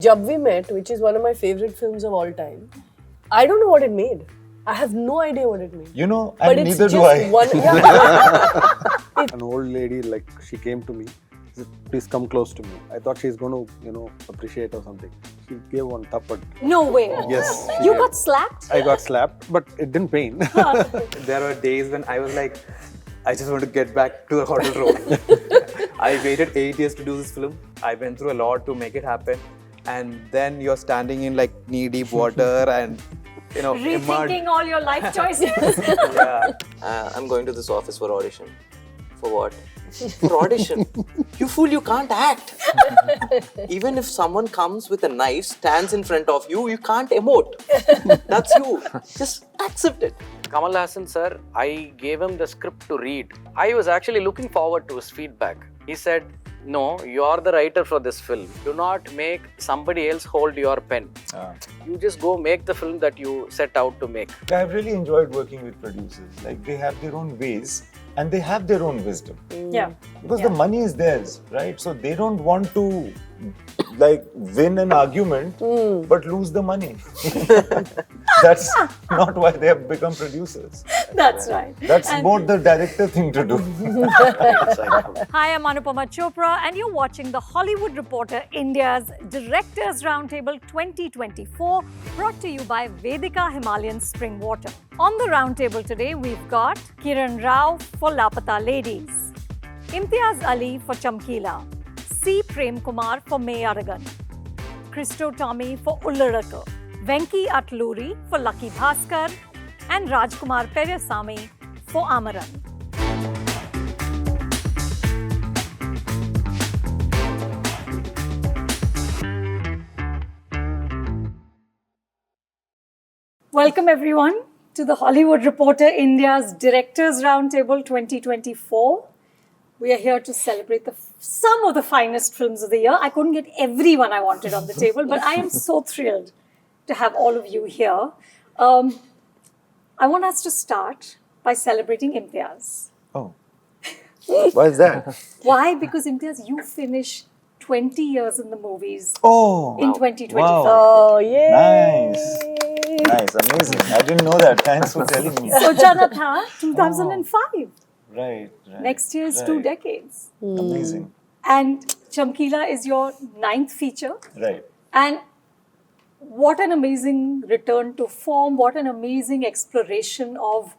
Jab We Met, which is one of my favorite films of all time, I don't know what it made. I have no idea what it made. You know, But and it's neither do just I. one. Yeah. An old lady, like, she came to me, she said, please come close to me. I thought she's going to, appreciate or something. She gave one tappad. No way. Yes. she You did. got slapped? I got slapped, but it didn't pain. There were days when I was like, I just want to get back to the hotel room. I waited 8 years to do this film. I went through a lot to make it happen. And then you're standing in like knee-deep water and, Rethinking all your life choices. yeah. I'm going to this office for audition. For what? For audition. You fool, you can't act. Even if someone comes with a knife, stands in front of you, you can't emote. That's you. Just accept it. Kamal Hassan sir, I gave him the script to read. I was actually looking forward to his feedback. He said, no, you are the writer for this film. Do not make somebody else hold your pen. You just go make the film that you set out to make. I've really enjoyed working with producers. Like, they have their own ways and they have their own wisdom. Yeah. Because the money is theirs, right? So they don't want to win an argument but lose the money. That's not why they have become producers. That's right. That's more the director thing to do. Hi, I'm Anupama Chopra, and you're watching the Hollywood Reporter India's Directors Roundtable 2024, brought to you by Vedika Himalayan Spring Water. On the roundtable today, we've got Kiran Rao for Lapata Ladies, Imtiaz Ali for Chamkila, C. Prem Kumar for Meiyazhagan, Christo Tomy for Ullaraka, Venky Atluri for Lucky Bhaskar, and Rajkumar Periasamy for Amaran. Welcome everyone to the Hollywood Reporter India's Directors Roundtable 2024. We are here to celebrate some of the finest films of the year. I couldn't get everyone I wanted on the table, but I am so thrilled to have all of you here. I want us to start by celebrating Imtiaz. Oh. Why is that? Why? Because Imtiaz, you finished 20 years in the movies in 2025. Wow. Oh, yay! Nice, amazing. I didn't know that. Thanks for telling me. Sochana Tha, 2005. Right. Next year is 2 decades. Amazing. And Chamkila is your 9th feature. Right. And what an amazing return to form, what an amazing exploration of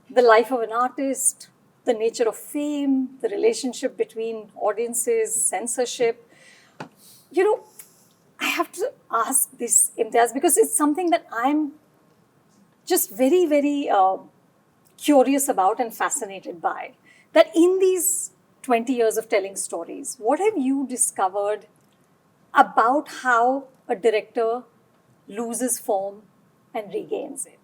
the life of an artist, the nature of fame, the relationship between audiences, censorship. I have to ask this, Imtiaz, because it's something that I'm just very, very curious about and fascinated by. That in these 20 years of telling stories, what have you discovered about how a director loses form and regains it?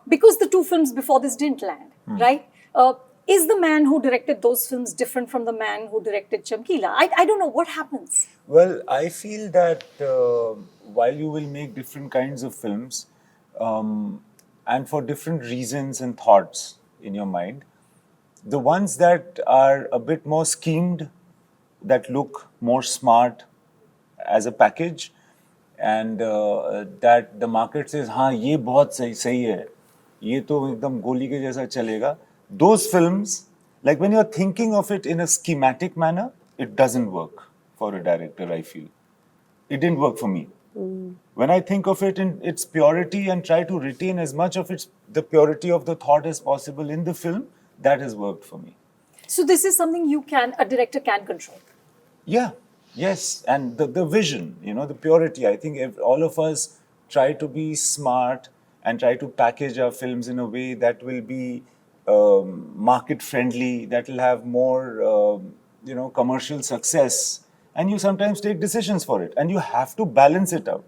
Because the 2 films before this didn't land, right? Is the man who directed those films different from the man who directed Chamkila? I don't know. What happens? Well, I feel that while you will make different kinds of films and for different reasons and thoughts in your mind, the ones that are a bit more schemed, that look more smart as a package, and that the market says, हाँ ये बहुत सही है, ये तो एकदम गोली के जैसा चलेगा. Those films, like when you're thinking of it in a schematic manner, it doesn't work for a director, I feel. It didn't work for me. When I think of it in its purity and try to retain as much of the purity of the thought as possible in the film, that has worked for me. So this is something a director can control. Yeah, yes. And the vision, the purity. I think all of us try to be smart and try to package our films in a way that will be market friendly, that will have more, commercial success. And you sometimes take decisions for it. And you have to balance it out.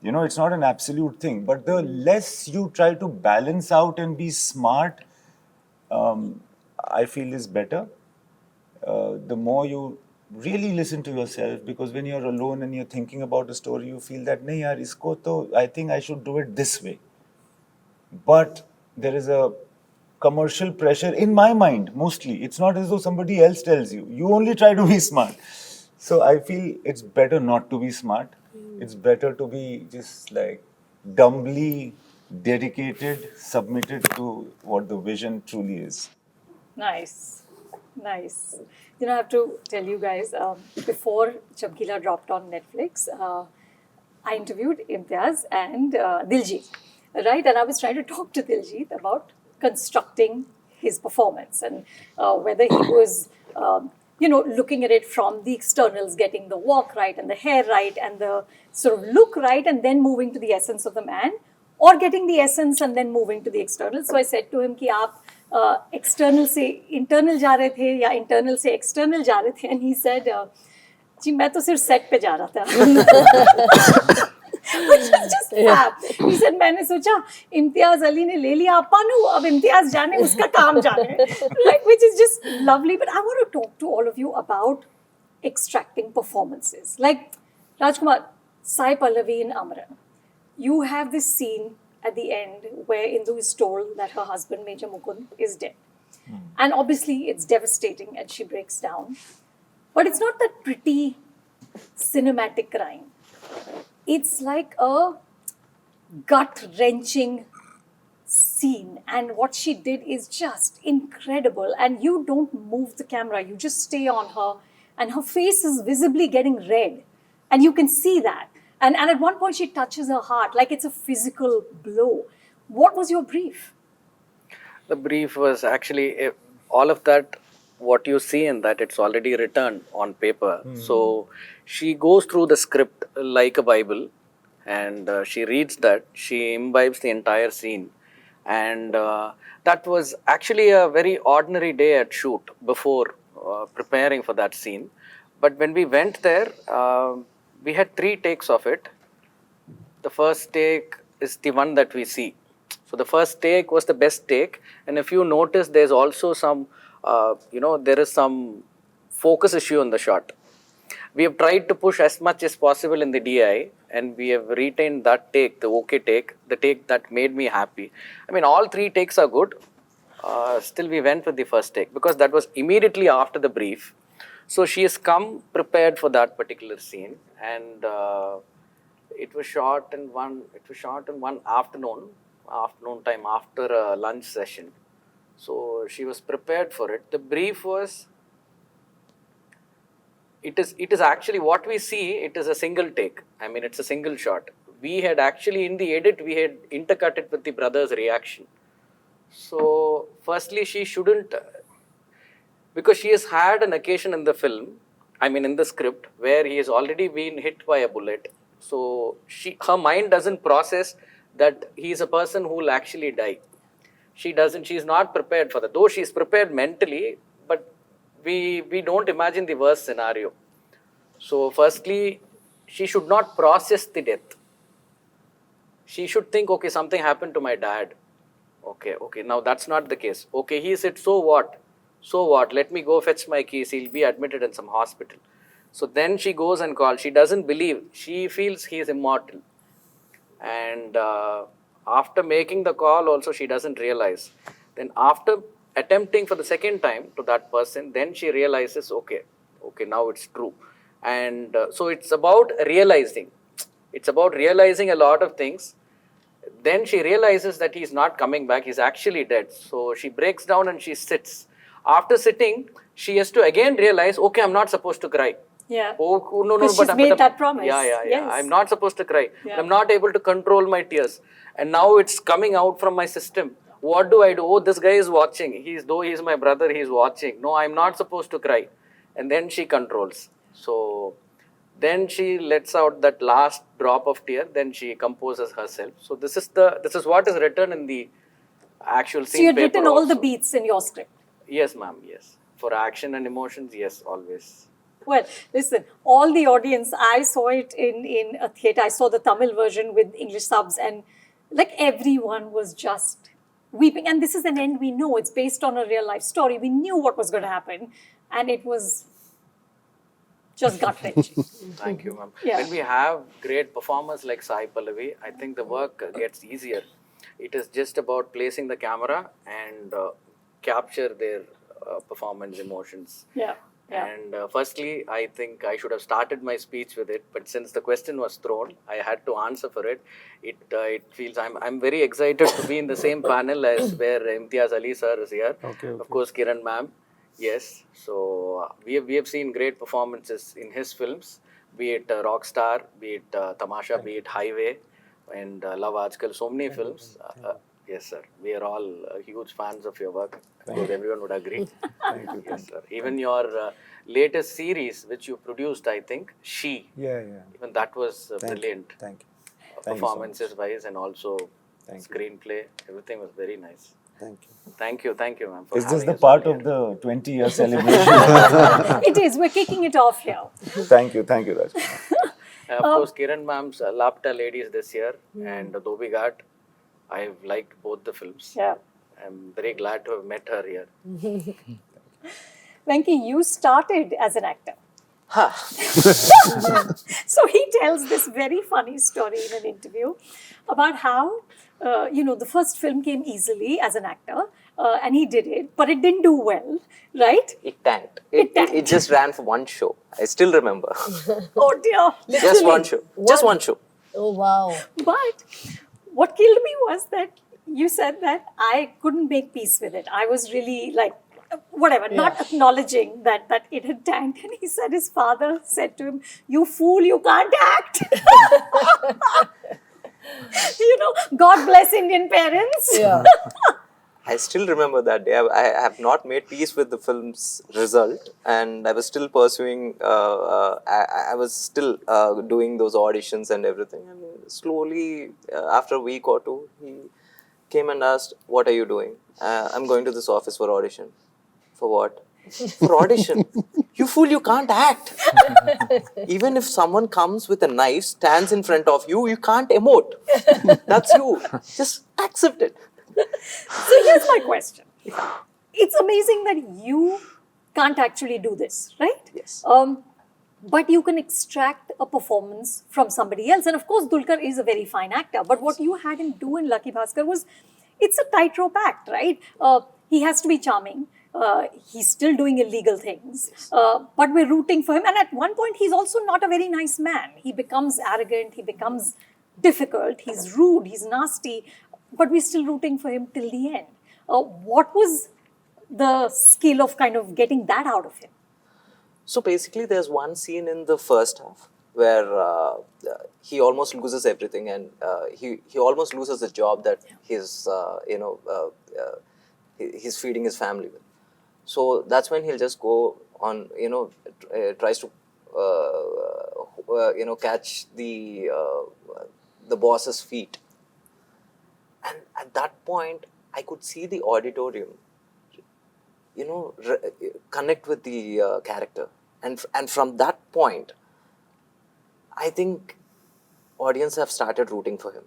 It's not an absolute thing. But the less you try to balance out and be smart, I feel is better. The more you really listen to yourself, because when you're alone and you're thinking about a story, you feel that, nahi yaar, isko to, I think I should do it this way. But there is a commercial pressure in my mind, mostly. It's not as though somebody else tells you. You only try to be smart. So I feel it's better not to be smart It's better to be just like dumbly dedicated, submitted to what the vision truly is. Nice, nice. You know, I have to tell you guys, before Chamkila dropped on Netflix, I interviewed Imtiaz and Diljit, right? And I was trying to talk to Diljit about constructing his performance and whether he was, looking at it from the externals, getting the walk right and the hair right and the sort of look right, and then moving to the essence of the man, or getting the essence and then moving to the external. So I said to him कि आप external से internal जा रहे थे या internal से external जा रहे थे, and he said जी मैं तो सिर्फ set पे जा रहा था. Which is just fab. He said मैंने सोचा इम्तियाज अली ने ले लिया अपानू, अब इम्तियाज जाने उसका काम जाने, like, which is just lovely. But I want to talk to all of you about extracting performances. Like Rajkumar, Sai Pallavi in Amran. You have this scene at the end where Indu is told that her husband, Major Mukund, is dead. And obviously it's devastating and she breaks down. But it's not that pretty cinematic crying. It's like a gut-wrenching scene. And what she did is just incredible. And you don't move the camera. You just stay on her. And her face is visibly getting red. And you can see that. And at one point, she touches her heart like it's a physical blow. What was your brief? The brief was actually all of that, what you see in that, it's already written on paper. So she goes through the script like a Bible, and she reads that, she imbibes the entire scene. And that was actually a very ordinary day at shoot before preparing for that scene. But when we went there, we had 3 takes of it. The first take is the one that we see. So the first take was the best take. And if you notice, there's also some, there is some focus issue in the shot. We have tried to push as much as possible in the DI, and we have retained that take, the okay take, the take that made me happy. I mean, all 3 takes are good. Still, we went with the first take because that was immediately after the brief. So she has come prepared for that particular scene, and it was shot in one afternoon time after a lunch session. So she was prepared for it. The brief was, it is actually what we see, it is a single take. I mean, it's a single shot. We had actually, in the edit, we had intercut it with the brother's reaction. So firstly, she shouldn't, because she has had an occasion in the film, I mean in the script, where he has already been hit by a bullet. So her mind doesn't process that he is a person who will actually die. She's not prepared for that. Though she's prepared mentally, but we don't imagine the worst scenario. So firstly, she should not process the death. She should think, okay, something happened to my dad. Okay, now that's not the case. Okay, he said, so what? So what? Let me go fetch my keys. He'll be admitted in some hospital. So then she goes and calls. She doesn't believe. She feels he is immortal. And after making the call also, she doesn't realize. Then after attempting for the second time to that person, then she realizes, okay, now it's true. And so it's about realizing. It's about realizing a lot of things. Then she realizes that he's not coming back. He's actually dead. So she breaks down and she sits. After sitting, she has to again realize, okay, I'm not supposed to cry. Yeah. Oh, no, she's made that promise. Yeah. Yes. I'm not supposed to cry. Yeah. I'm not able to control my tears. And now it's coming out from my system. What do I do? Oh, this guy is watching. Though he's my brother, he's watching. No, I'm not supposed to cry. And then she controls. So then she lets out that last drop of tear. Then she composes herself. So this is what is written in the actual scene. So you had paper written all also. the beats in your script. Yes, ma'am. Yes. For action and emotions, yes, always. Well, listen, all the audience, I saw it in a theatre. I saw the Tamil version with English subs, and like everyone was just weeping. And this is an end we know. It's based on a real life story. We knew what was going to happen, and it was just gut-wrenching. Thank you, ma'am. Yeah. When we have great performers like Sai Pallavi, I think the work gets easier. It is just about placing the camera and capture their performance emotions. Yeah. Yeah. And firstly, I think I should have started my speech with it, but since the question was thrown, I had to answer for it. It feels I'm very excited to be in the same panel as where Imtiaz Ali sir is here. Okay. Of course, Kiran ma'am. Yes. So we have seen great performances in his films, be it Rockstar, be it Tamasha, be it Highway, and Love Aajkal. So many films. Yes, sir. We are all huge fans of your work. Of course, everyone would agree. Thank you. Yes, sir. Even your latest series, which you produced, I think, She. Yeah. Even that was Thank brilliant. you. Thank you. Thank you so Performances wise and also Thank you. screenplay. Everything was very nice. Thank you. Thank you, ma'am. for Is this having the us all part here. of the 20-year celebration? It is. We're kicking it off here. Thank you, Raj. Of course, Kiran ma'am's Lapta Ladies this year and Dhobi Ghat. I've liked both the films. Yeah. I'm very glad to have met her here. Venky, you started as an actor. Ha! So he tells this very funny story in an interview about how, the first film came easily as an actor and he did it, but it didn't do well, right? It tanked. It tanked. It just ran for one show. I still remember. Oh dear. Just one show. Just one show. Oh, wow. But what killed me was that you said that I couldn't make peace with it. I was really like, whatever, not acknowledging that it had tanked. And he said his father said to him, "You fool, you can't act." God bless Indian parents. Yeah. I still remember that day. I have not made peace with the film's result, and I was still pursuing. I was still doing those auditions and everything. And slowly, after a week or two, he came and asked, "What are you doing?" "I'm going to this office for audition." "For what?" "For audition." "You fool! You can't act. Even if someone comes with a knife, stands in front of you, you can't emote. That's you. Just accept it." So here's my question. It's amazing that you can't actually do this, right? Yes. But you can extract a performance from somebody else. And of course, Dulquer is a very fine actor. But what you had him do in Lucky Bhaskar was, it's a tightrope act, right? He has to be charming. He's still doing illegal things. But we're rooting for him. And at one point, he's also not a very nice man. He becomes arrogant. He becomes difficult. He's rude. He's nasty. But we're still rooting for him till the end. What was the skill of kind of getting that out of him? So basically, there's one scene in the first half where he almost loses everything, and he almost loses the job that he's he's feeding his family with. So that's when he'll just go on, tries to catch the boss's feet. And at that point, I could see the auditorium, connect with the character. And from that point, I think audience have started rooting for him.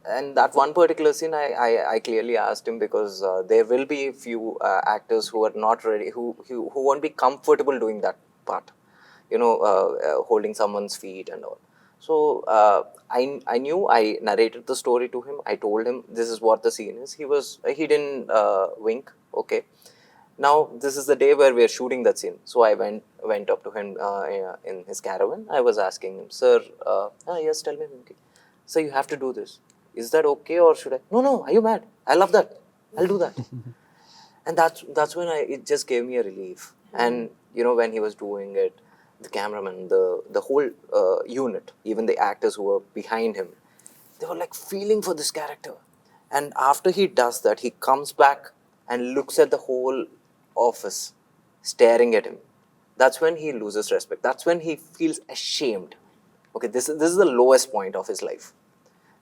And that one particular scene, I clearly asked him, because there will be a few actors who are not ready, who won't be comfortable doing that part, holding someone's feet and all. So I knew. I narrated the story to him. I told him this is what the scene is. He didn't wink. Okay. Now this is the day where we are shooting that scene. So I went up to him in his caravan. I was asking him, "Sir, yes, tell me, Venky. So you have to do this. Is that okay, or should I?" No. Are you mad? I love that. I'll do that. And that's when it just gave me a relief. And when he was doing it, the cameraman, the whole unit, even the actors who were behind him, they were like feeling for this character. And after he does that, he comes back and looks at the whole office, staring at him. That's when he loses respect. That's when he feels ashamed. Okay, this is the lowest point of his life.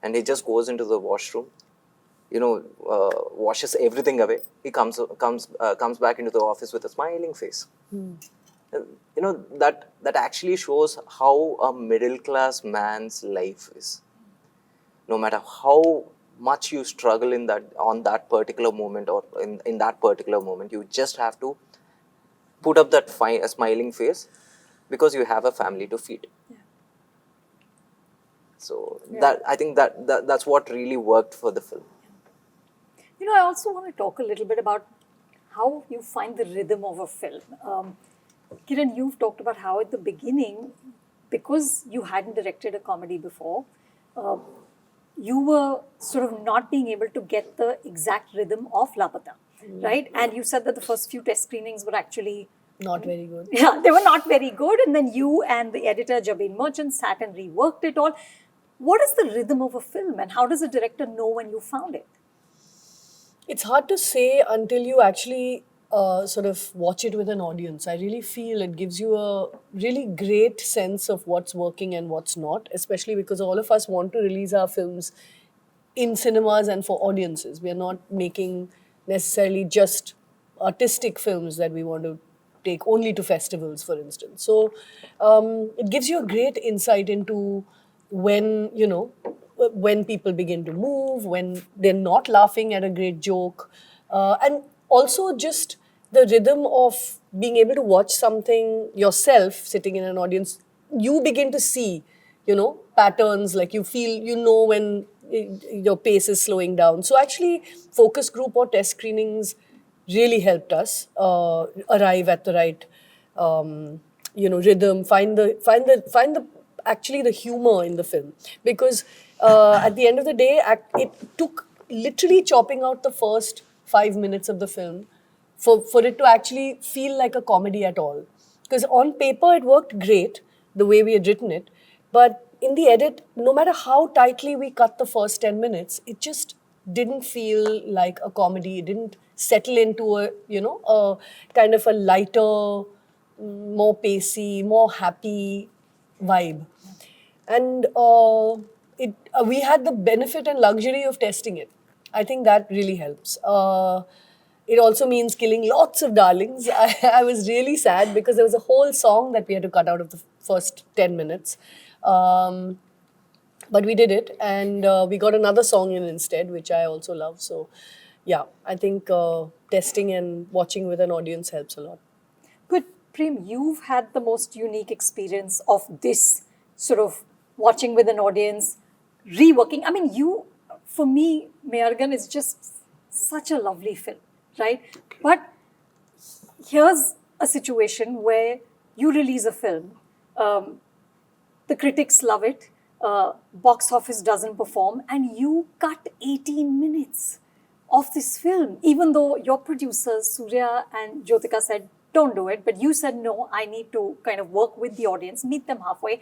And he just goes into the washroom, washes everything away. He comes back into the office with a smiling face. That actually shows how a middle class man's life is. No matter how much you struggle on that particular moment, or in that particular moment, you just have to put up that smiling face, because you have a family to feed. Yeah. So I think that's what really worked for the film. I also want to talk a little bit about how you find the rhythm of a film. Kiran, you've talked about how at the beginning, because you hadn't directed a comedy before, you were sort of not being able to get the exact rhythm of Lapata, right? And you said that the first few test screenings were actually Not very good. yeah, they were not very good. And then you and the editor, Jabin Merchant, sat and reworked it all. What is the rhythm of a film and how does a director know when you found it? It's hard to say until you actually sort of watch it with an audience. I really feel it gives you a really great sense of what's working and what's not, especially because all of us want to release our films in cinemas and for audiences. We are not making necessarily just artistic films that we want to take only to festivals, for instance. So it gives you a great insight into when, when people begin to move, when they're not laughing at a great joke, and also just the rhythm of being able to watch something yourself sitting in an audience. You begin to see, patterns, like you feel, when your pace is slowing down. So actually, focus group or test screenings really helped us arrive at the right, rhythm, find the actually the humor in the film, because at the end of the day, it took literally chopping out the first 5 minutes of the film for it to actually feel like a comedy at all. Because on paper it worked great the way we had written it, but in the edit, no matter how tightly we cut the first 10 minutes, it just didn't feel like a comedy. It didn't settle into a kind of a lighter, more pacey, more happy vibe. And we had the benefit and luxury of testing it. I think that really helps. It also means killing lots of darlings. I was really sad because there was a whole song that we had to cut out of the first 10 minutes. But we did it, and we got another song in instead, which I also love. So, yeah, I think testing and watching with an audience helps a lot. Good. Prem, you've had the most unique experience of this sort of watching with an audience, reworking. I mean, for me, Meiyazhagan is just such a lovely film, right? But here's a situation where you release a film, the critics love it, box office doesn't perform, and you cut 18 minutes of this film, even though your producers, Surya and Jyotika, said, don't do it. But you said, no, I need to kind of work with the audience, meet them halfway.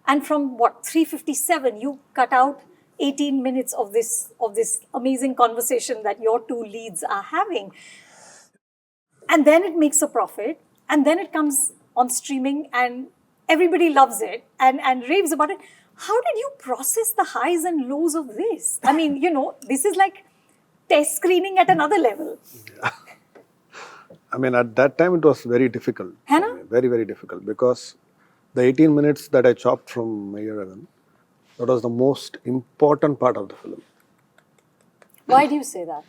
And from 357, you cut out 18 minutes of this amazing conversation that your two leads are having. And then it makes a profit. And then it comes on streaming and everybody loves it and raves about it. How did you process the highs and lows of this? I mean, this is like test screening at another level. Yeah. I mean, at that time, it was very difficult. Hannah? Very, very difficult, because the 18 minutes that I chopped from Meiyazhagan, that was the most important part of the film. Why do you say that?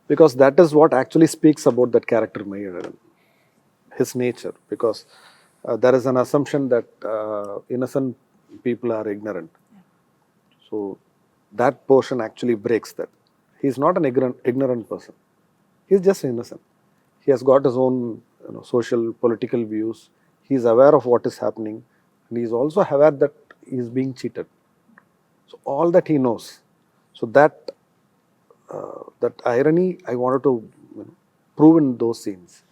Because that is what actually speaks about that character Meiyazhagan, his nature. Because there is an assumption that innocent people are ignorant. Yeah. So that portion actually breaks that. He's not an ignorant person. He's just innocent. He has got his own social, political views. He's aware of what is happening. And he's also aware that he's being cheated. So all that he knows. So that irony I wanted to prove in those scenes.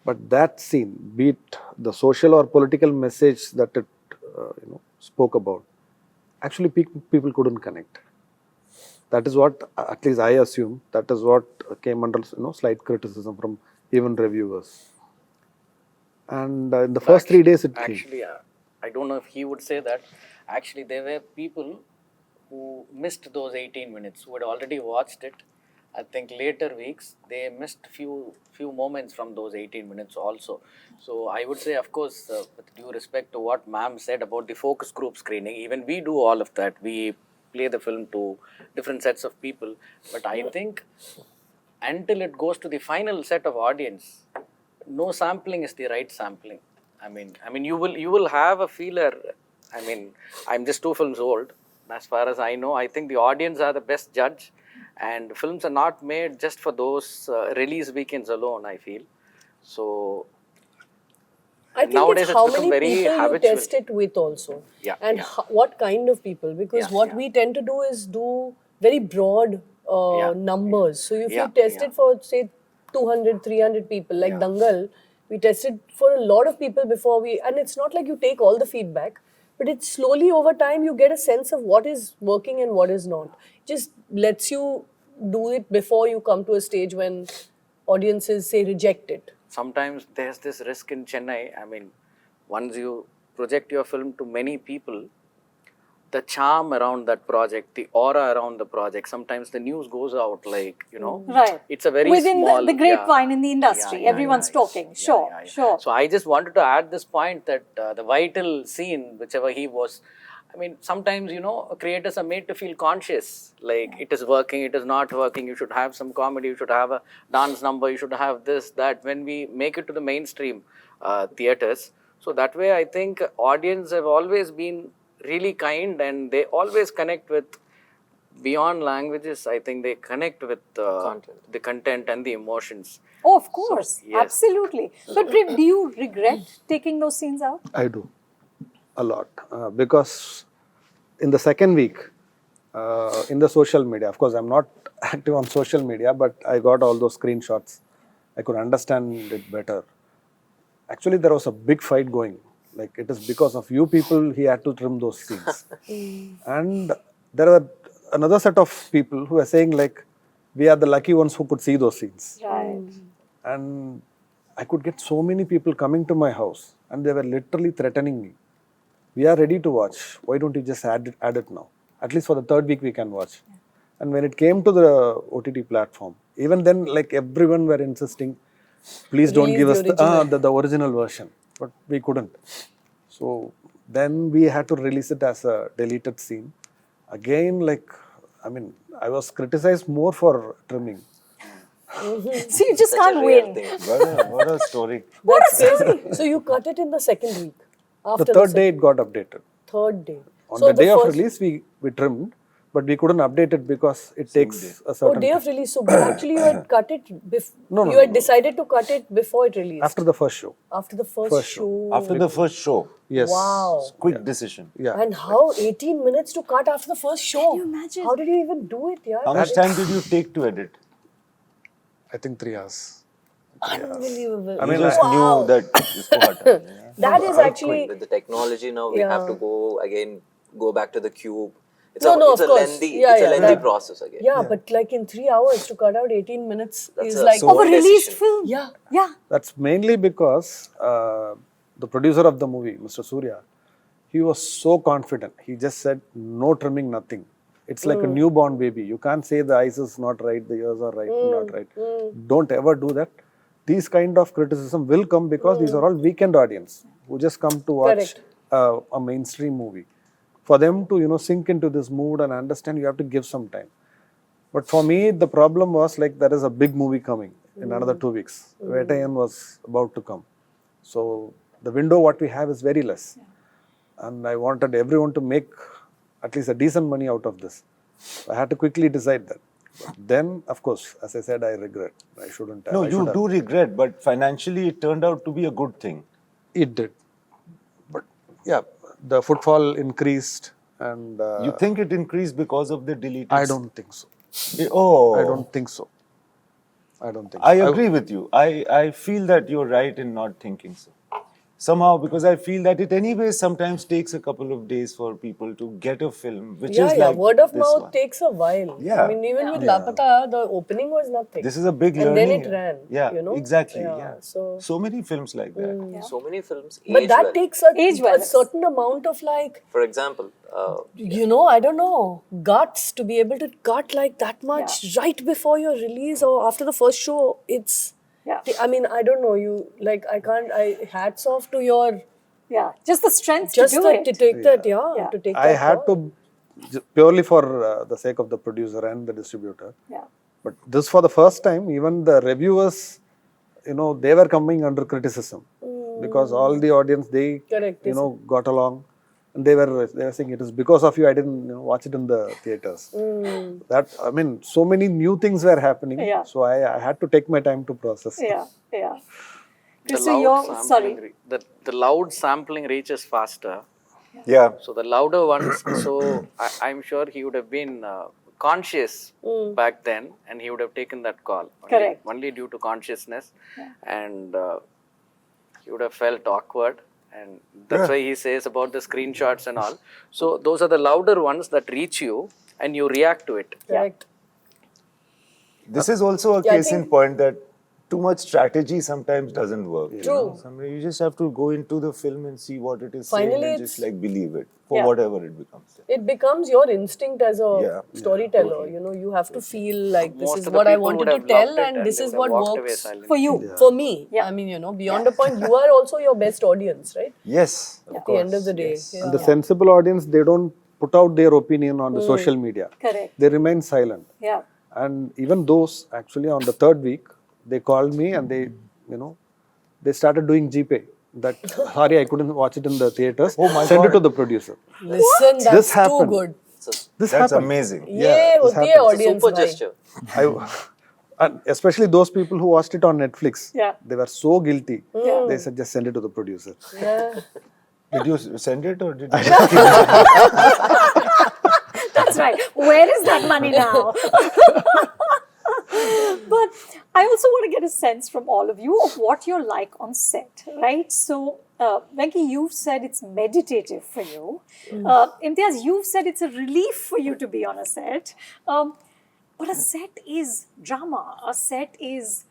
But that scene, be it the social or political message that it spoke about, actually people couldn't connect. That is what, at least I assume, that is what came under slight criticism from even reviewers. And in the first 3 days, Actually, I don't know if he would say that. Actually, there were people who missed those 18 minutes, who had already watched it. I think later weeks, they missed few moments from those 18 minutes also. So I would say, of course, with due respect to what ma'am said about the focus group screening, even we do all of that. We play the film to different sets of people. But I think until it goes to the final set of audience, no sampling is the right sampling. I mean, you will have a feeler. I mean, I'm just 2 films old. As far as I know, I think the audience are the best judge. And films are not made just for those release weekends alone, I feel. So I think Nowadays it's it's how become many very people you habitual. test it with also. Yeah, And yeah. what kind of people. Because Yeah, what yeah. we tend to do is do very broad Yeah, numbers. So if yeah, you test yeah. it for, say, 200, 300 people, like Yeah. Dangal, we tested for a lot of people before we... And it's not like you take all the feedback, but it's slowly over time you get a sense of what is working and what is not. Just lets you do it before you come to a stage when audiences say reject it. Sometimes there's this risk in Chennai. I mean, once you project your film to many people, the charm around that project, the aura around the project, sometimes the news goes out like, Right. it's a very Within small... the grapevine in the industry, everyone's talking. Sure, sure. So I just wanted to add this point that the vital scene, whichever he was, I mean, sometimes, creators are made to feel conscious, like it is working, it is not working, you should have some comedy, you should have a dance number, you should have this, that, when we make it to the mainstream theatres. So that way, I think audience have always been really kind and they always connect with, beyond languages, I think they connect with the content and the emotions. Oh, of course. yes. Absolutely. But Prem, do you regret taking those scenes out? I do. A lot. Because in the second week, in the social media, of course, I'm not active on social media, but I got all those screenshots. I could understand it better. Actually, there was a big fight going. Like, it is because of you people he had to trim those scenes. And there were another set of people who were saying, like, we are the lucky ones who could see those scenes. Right. And I could get so many people coming to my house and they were literally threatening me. We are ready to watch. Why don't you just add it now? At least for the third week we can watch. Yeah. And when it came to the OTT platform, even then, like, everyone were insisting, please don't give us the original version. But we couldn't. So then we had to release it as a deleted scene. Again, like, I mean, I was criticized more for trimming. So you just Such can't a rare win. thing. What a story. That's crazy. So you cut it in the second week. After The third day it got updated. Third day. On So the day of first- release, we trimmed, but we couldn't update it because it takes a certain day of release. So actually you had cut it No, you had decided to cut it before it released. after the first show. After the first show. After the first show. Yes. Wow. Quick decision. Yeah. And how 18 minutes to cut after the first show? Can you imagine? How did you even do it, yeah? How much time did you take to edit? I think 3 hours. Unbelievable. I mean, just knew that it's hot. That is actually... With the technology now, we have to go back to the cube. It's No, a of course. lengthy, Yeah, it's a yeah, lengthy that- process again. Yeah, but like in 3 hours to cut out 18 minutes That's is a- like... So Of a one released decision. film. Yeah. Yeah. That's mainly because the producer of the movie, Mr. Surya, he was so confident. He just said, no trimming, nothing. It's like a newborn baby. You can't say the eyes is not right, the ears are right, not right. Don't ever do that. These kind of criticism will come because these are all weekend audience who just come to watch a mainstream movie. For them to, sink into this mood and understand, you have to give some time. But for me, the problem was like there is a big movie coming in another 2 weeks. Vettayan was about to come. So the window what we have is very less. And I wanted everyone to make at least a decent money out of this. So I had to quickly decide that. But then, of course, as I said, I regret. I shouldn't have. No, I you should have. do regret, but financially it turned out to be a good thing. It did. But yeah, the footfall increased and... You think it increased because of the deleted? I don't think so. Oh. I don't think so. I don't think so. I agree with you. I feel that you're right in not thinking so. Somehow, because I feel that it anyway sometimes takes a couple of days for people to get a film, which is like word of this mouth one. takes a while. Yeah. I mean, even with Lapata, the opening was nothing. This is a big and learning. then it ran. Yeah, exactly. Yeah. Yeah. So many films like that. So many films but age that well. takes Age a well. certain amount of like, For example, I don't know, guts to be able to cut like that much right before your release or after the first show. It's, I mean, I don't know, hats off to your, Just the strength just to do to it. take that, to take I that had call. to, purely for the sake of the producer and the distributor. Yeah. But this for the first time, even the reviewers, they were coming under criticism. Because all the audience, they, Correct. got along. And they were saying, it is because of you I didn't watch it in the theatres. That, I mean, so many new things were happening. Yeah. So I had to take my time to process. Yeah. Christo, sorry. The loud sampling reaches faster. Yeah. So the louder ones, so I'm sure he would have been conscious back then, and he would have taken that call. Correct. Only due to consciousness, and he would have felt awkward, and that's why he says about the screenshots and all. So those are the louder ones that reach you, and you react to it. Correct. This is also a case in point that too much strategy sometimes doesn't work. True. You just have to go into the film and see what it is saying Finally, and it's- just like believe it for whatever it becomes. It becomes your instinct as a Yeah. storyteller. Totally. You know, you have to feel like this Most is of the what I people wanted would to have tell, loved it and this they is would what have walked away works silently. For you. for me. Yeah. I mean, you know, beyond a point, you are also your best audience, right? Yes. At the end of the day. Yes. Yeah. And the sensible audience, they don't put out their opinion on the social media. Correct. They remain silent. Yeah. And even those, actually, on the third week, they called me and they, they started doing GPay. That, sorry, I couldn't watch it in the theaters. Oh my Send it God. to the producer. Listen, that's This too happened. good. This That's happened. amazing. Yay, this hoti hai happens. audience Super bhai. gesture. And especially those people who watched it on Netflix. Yeah. They were so guilty. Yeah. They said, just send it to the producer. Yeah. Did you send it or did you? That's right. Where is that money now? But I also want to get a sense from all of you of what you're like on set, right? So, Venky, you've said it's meditative for you. Imtiaz, you've said it's a relief for you to be on a set. But a set is drama. A set is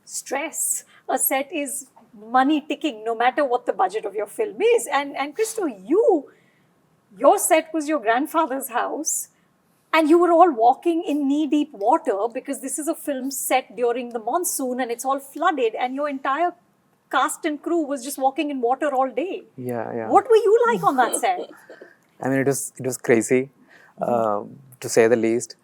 stress. A set is money ticking, no matter what the budget of your film is. And Christo, your set was your grandfather's house, and you were all walking in knee-deep water because this is a film set during the monsoon and it's all flooded, and your entire cast and crew was just walking in water all day. Yeah. What were you like on that set? I mean, it was crazy, to say the least.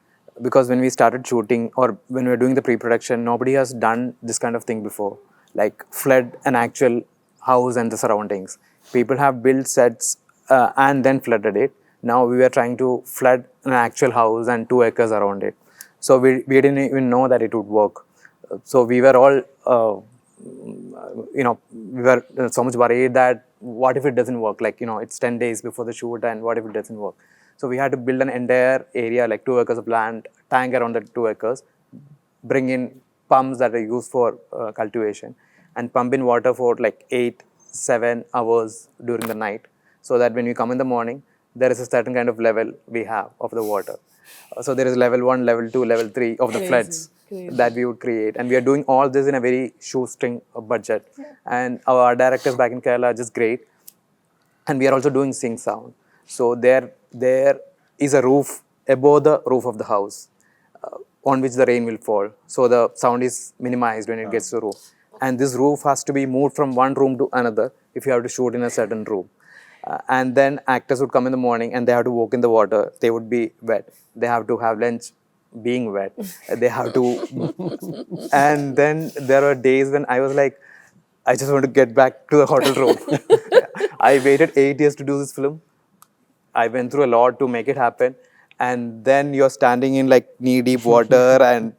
Because when we started shooting, or when we were doing the pre-production, nobody has done this kind of thing before. Like flood an actual house and the surroundings. People have built sets and then flooded it. Now we were trying to flood an actual house and 2 acres around it. So we didn't even know that it would work. So we were all, we were so much worried that what if it doesn't work? Like, it's 10 days before the shoot, and what if it doesn't work? So we had to build an entire area, like 2 acres of land, tank around the 2 acres, bring in pumps that are used for cultivation, and pump in water for like 8-7 hours during the night, so that when we come in the morning, there is a certain kind of level we have of the water. So there is level 1, level 2, level 3 of the floods that we would create. And we are doing all this in a very shoestring budget. And our directors back in Kerala are just great. And we are also doing sync sound. So there is a roof above the roof of the house on which the rain will fall. So the sound is minimized when it gets to the roof. And this roof has to be moved from one room to another if you have to shoot in a certain room. And then actors would come in the morning and they have to walk in the water. They would be wet. They have to have lunch being wet. They have to... And then there were days when I was like, I just want to get back to the hotel room. I waited 8 years to do this film. I went through a lot to make it happen. And then you're standing in like knee-deep water and,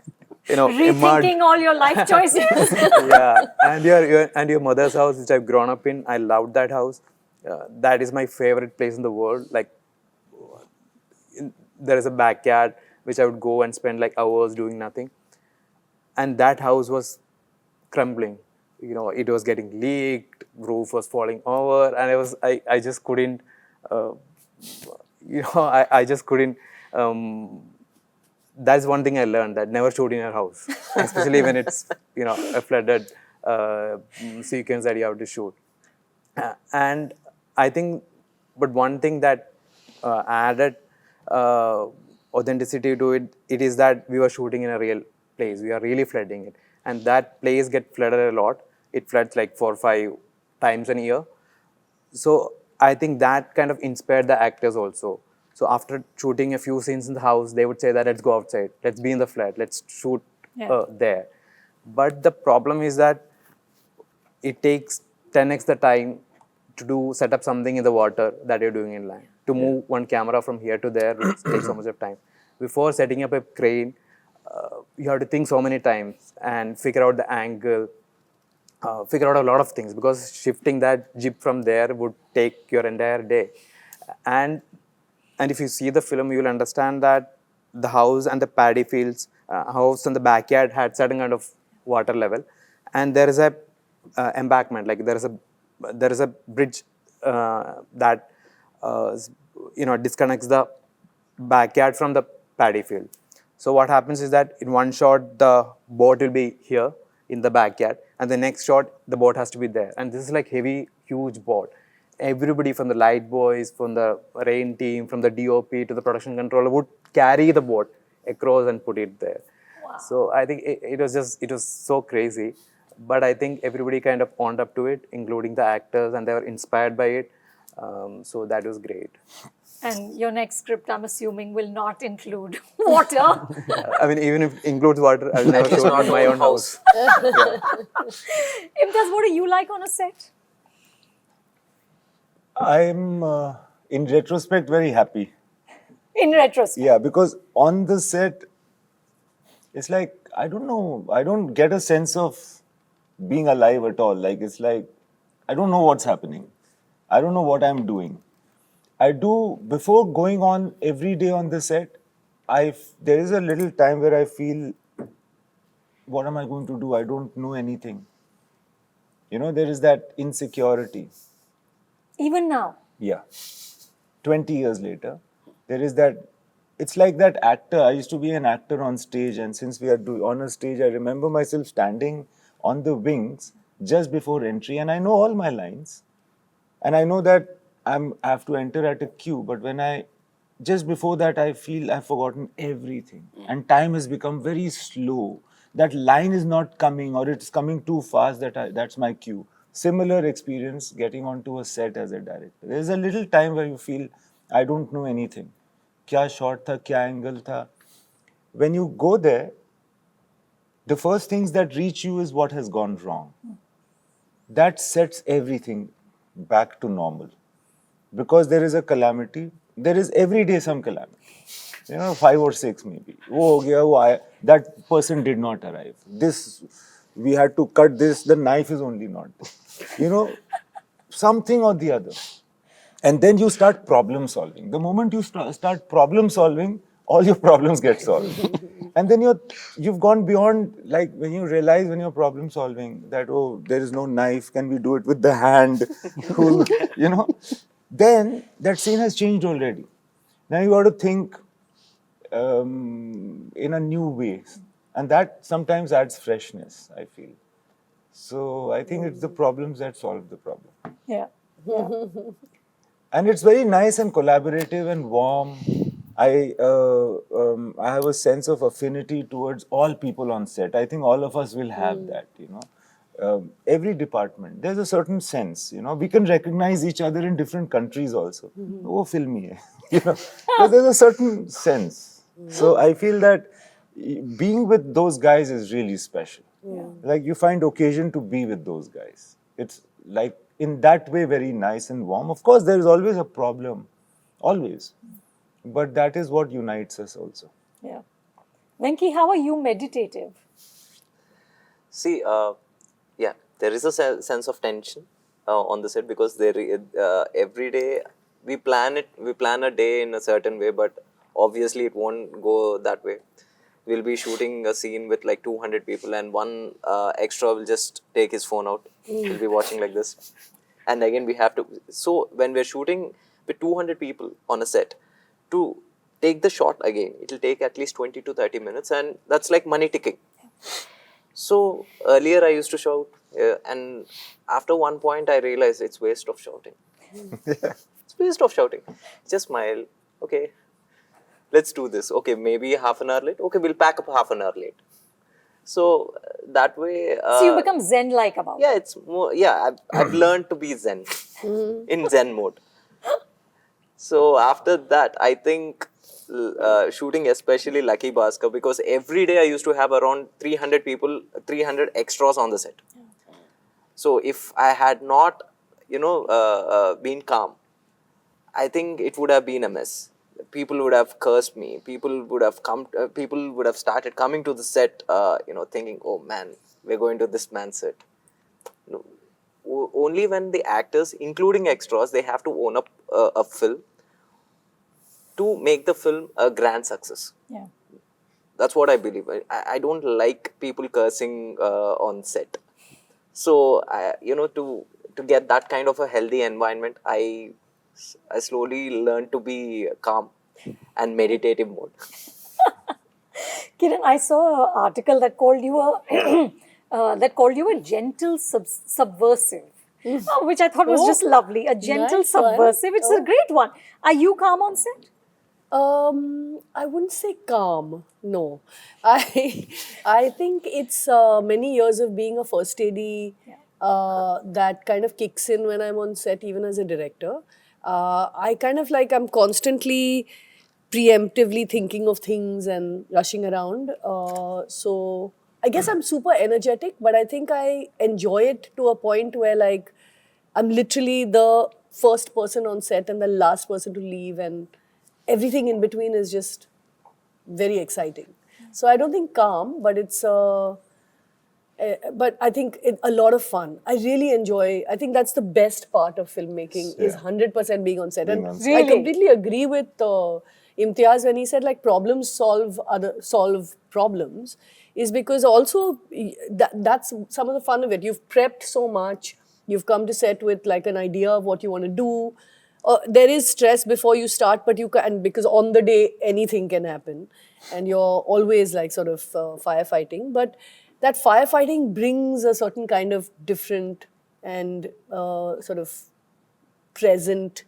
Rethinking all your life choices. yeah, and your mother's house, which I've grown up in. I loved that house. That is my favorite place in the world. Like, there is a backyard which I would go and spend like hours doing nothing. And that house was crumbling. It was getting leaked, roof was falling over, and I just couldn't, I just couldn't. That's one thing I learned, that never shoot in your house, especially when it's a flooded sequence that you have to shoot. And I think, but one thing that added authenticity to it is that we were shooting in a real place. We are really flooding it, and that place gets flooded a lot. It floods like 4 or 5 times a year. So I think that kind of inspired the actors also. So after shooting a few scenes in the house, they would say that let's go outside, let's be in the flood, let's shoot there. But the problem is that it takes 10x the time to set up something in the water that you're doing in land. To move one camera from here to there takes so much of time. Before setting up a crane, you have to think so many times and figure out the angle. figure out a lot of things, because shifting that jeep from there would take your entire day. And if you see the film, you will understand that the house and the paddy fields, house and the backyard had certain kind of water level, and there is a embankment, like there is a bridge that disconnects the backyard from the paddy field. So what happens is that in one shot the boat will be here in the backyard, and the next shot the boat has to be there, and this is like heavy, huge boat. Everybody from the light boys, from the rain team, from the DOP to the production controller would carry the boat across and put it there. So I think it was so crazy, but I think everybody kind of owned up to it, including the actors, and they were inspired by it. So that was great. And your next script, I'm assuming, will not include water. I mean, even if it includes water, I'll never show it in my own house. Imtiaz, what do you like on a set? I'm, in retrospect, very happy. In retrospect. Yeah, because on the set, it's like, I don't know, I don't get a sense of being alive at all. Like, it's like, I don't know what's happening. I don't know what I'm doing. I do, before going on every day on the set, there is a little time where I feel, what am I going to do? I don't know anything. There is that insecurity. Even now? Yeah. 20 years later, there is that, it's like that actor. I used to be an actor on stage, and since we are on a stage, I remember myself standing on the wings just before entry, and I know all my lines. And I know that I have to enter at a queue, but just before that, I feel I've forgotten everything. And time has become very slow. That line is not coming, or it's coming too fast, that's my cue. Similar experience getting onto a set as a director. There's a little time where you feel, I don't know anything. Kya shot tha, kya angle tha. When you go there, the first things that reach you is what has gone wrong. That sets everything back to normal. Because there is a calamity, there is every day some calamity. 5 or 6 maybe. That person did not arrive. We had to cut this, the knife is only not there. Something or the other. And then you start problem solving. The moment you start problem solving, all your problems get solved. And then you've gone beyond, like when you realize when you're problem solving that, there is no knife, can we do it with the hand? Then that scene has changed already. Now you got to think in a new way. And that sometimes adds freshness, I feel. So I think it's the problems that solve the problem. Yeah. And it's very nice and collaborative and warm. I have a sense of affinity towards all people on set. I think all of us will have that, every department. There's a certain sense, we can recognize each other in different countries also. Oh, filmy hai. But there's a certain sense. So I feel that being with those guys is really special. Like you find occasion to be with those guys. It's like in that way very nice and warm. Of course, there is always a problem, always. But that is what unites us also. Yeah. Venky, how are you meditative? See, there is a sense of tension on the set, because every day we plan a day in a certain way, but obviously it won't go that way. We'll be shooting a scene with like 200 people, and one extra will just take his phone out. He'll be watching like this. And again, we have to... So when we're shooting with 200 people on a set, to take the shot again, it'll take at least 20 to 30 minutes, and that's like money ticking. So earlier I used to shout, and after one point I realized it's waste of shouting. It's waste of shouting. Just smile. Okay, let's do this. Okay, maybe half an hour late. Okay, we'll pack up half an hour late. So that way... so you become zen-like about it. Yeah, it's more... Yeah, I've learned to be zen, in zen mode. So after that, I think shooting especially Lucky Bhaskar, because every day I used to have around 300 people, 300 extras on the set. So if I had not, been calm, I think it would have been a mess. People would have cursed me. People would have started coming to the set, thinking, oh man, we're going to this man's set. No, only when the actors, including extras, they have to own up a film to make the film a grand success. Yeah. That's what I believe. I don't like people cursing on set. So, to get that kind of a healthy environment, I slowly learned to be calm and meditative mode. Kiran, I saw an article that called you a gentle subversive, which I thought was just lovely. A gentle nice one. subversive. It's a great one. Are you calm on set? I wouldn't say calm. No, I think it's many years of being a first AD that kind of kicks in when I'm on set, even as a director. I kind of like I'm constantly preemptively thinking of things and rushing around. So I guess I'm super energetic, but I think I enjoy it to a point where like I'm literally the first person on set and the last person to leave, and everything in between is just very exciting. So I don't think calm, but it's but I think a lot of fun. I really enjoy. I think that's the best part of filmmaking is 100% being on set. Being And on set. I Really? completely agree with Imtiaz when he said like problems solve problems, is because also that's some of the fun of it. You've prepped so much. You've come to set with like an idea of what you want to do. There is stress before you start, but you can, because on the day anything can happen, and you're always like sort of firefighting. But that firefighting brings a certain kind of different and sort of present,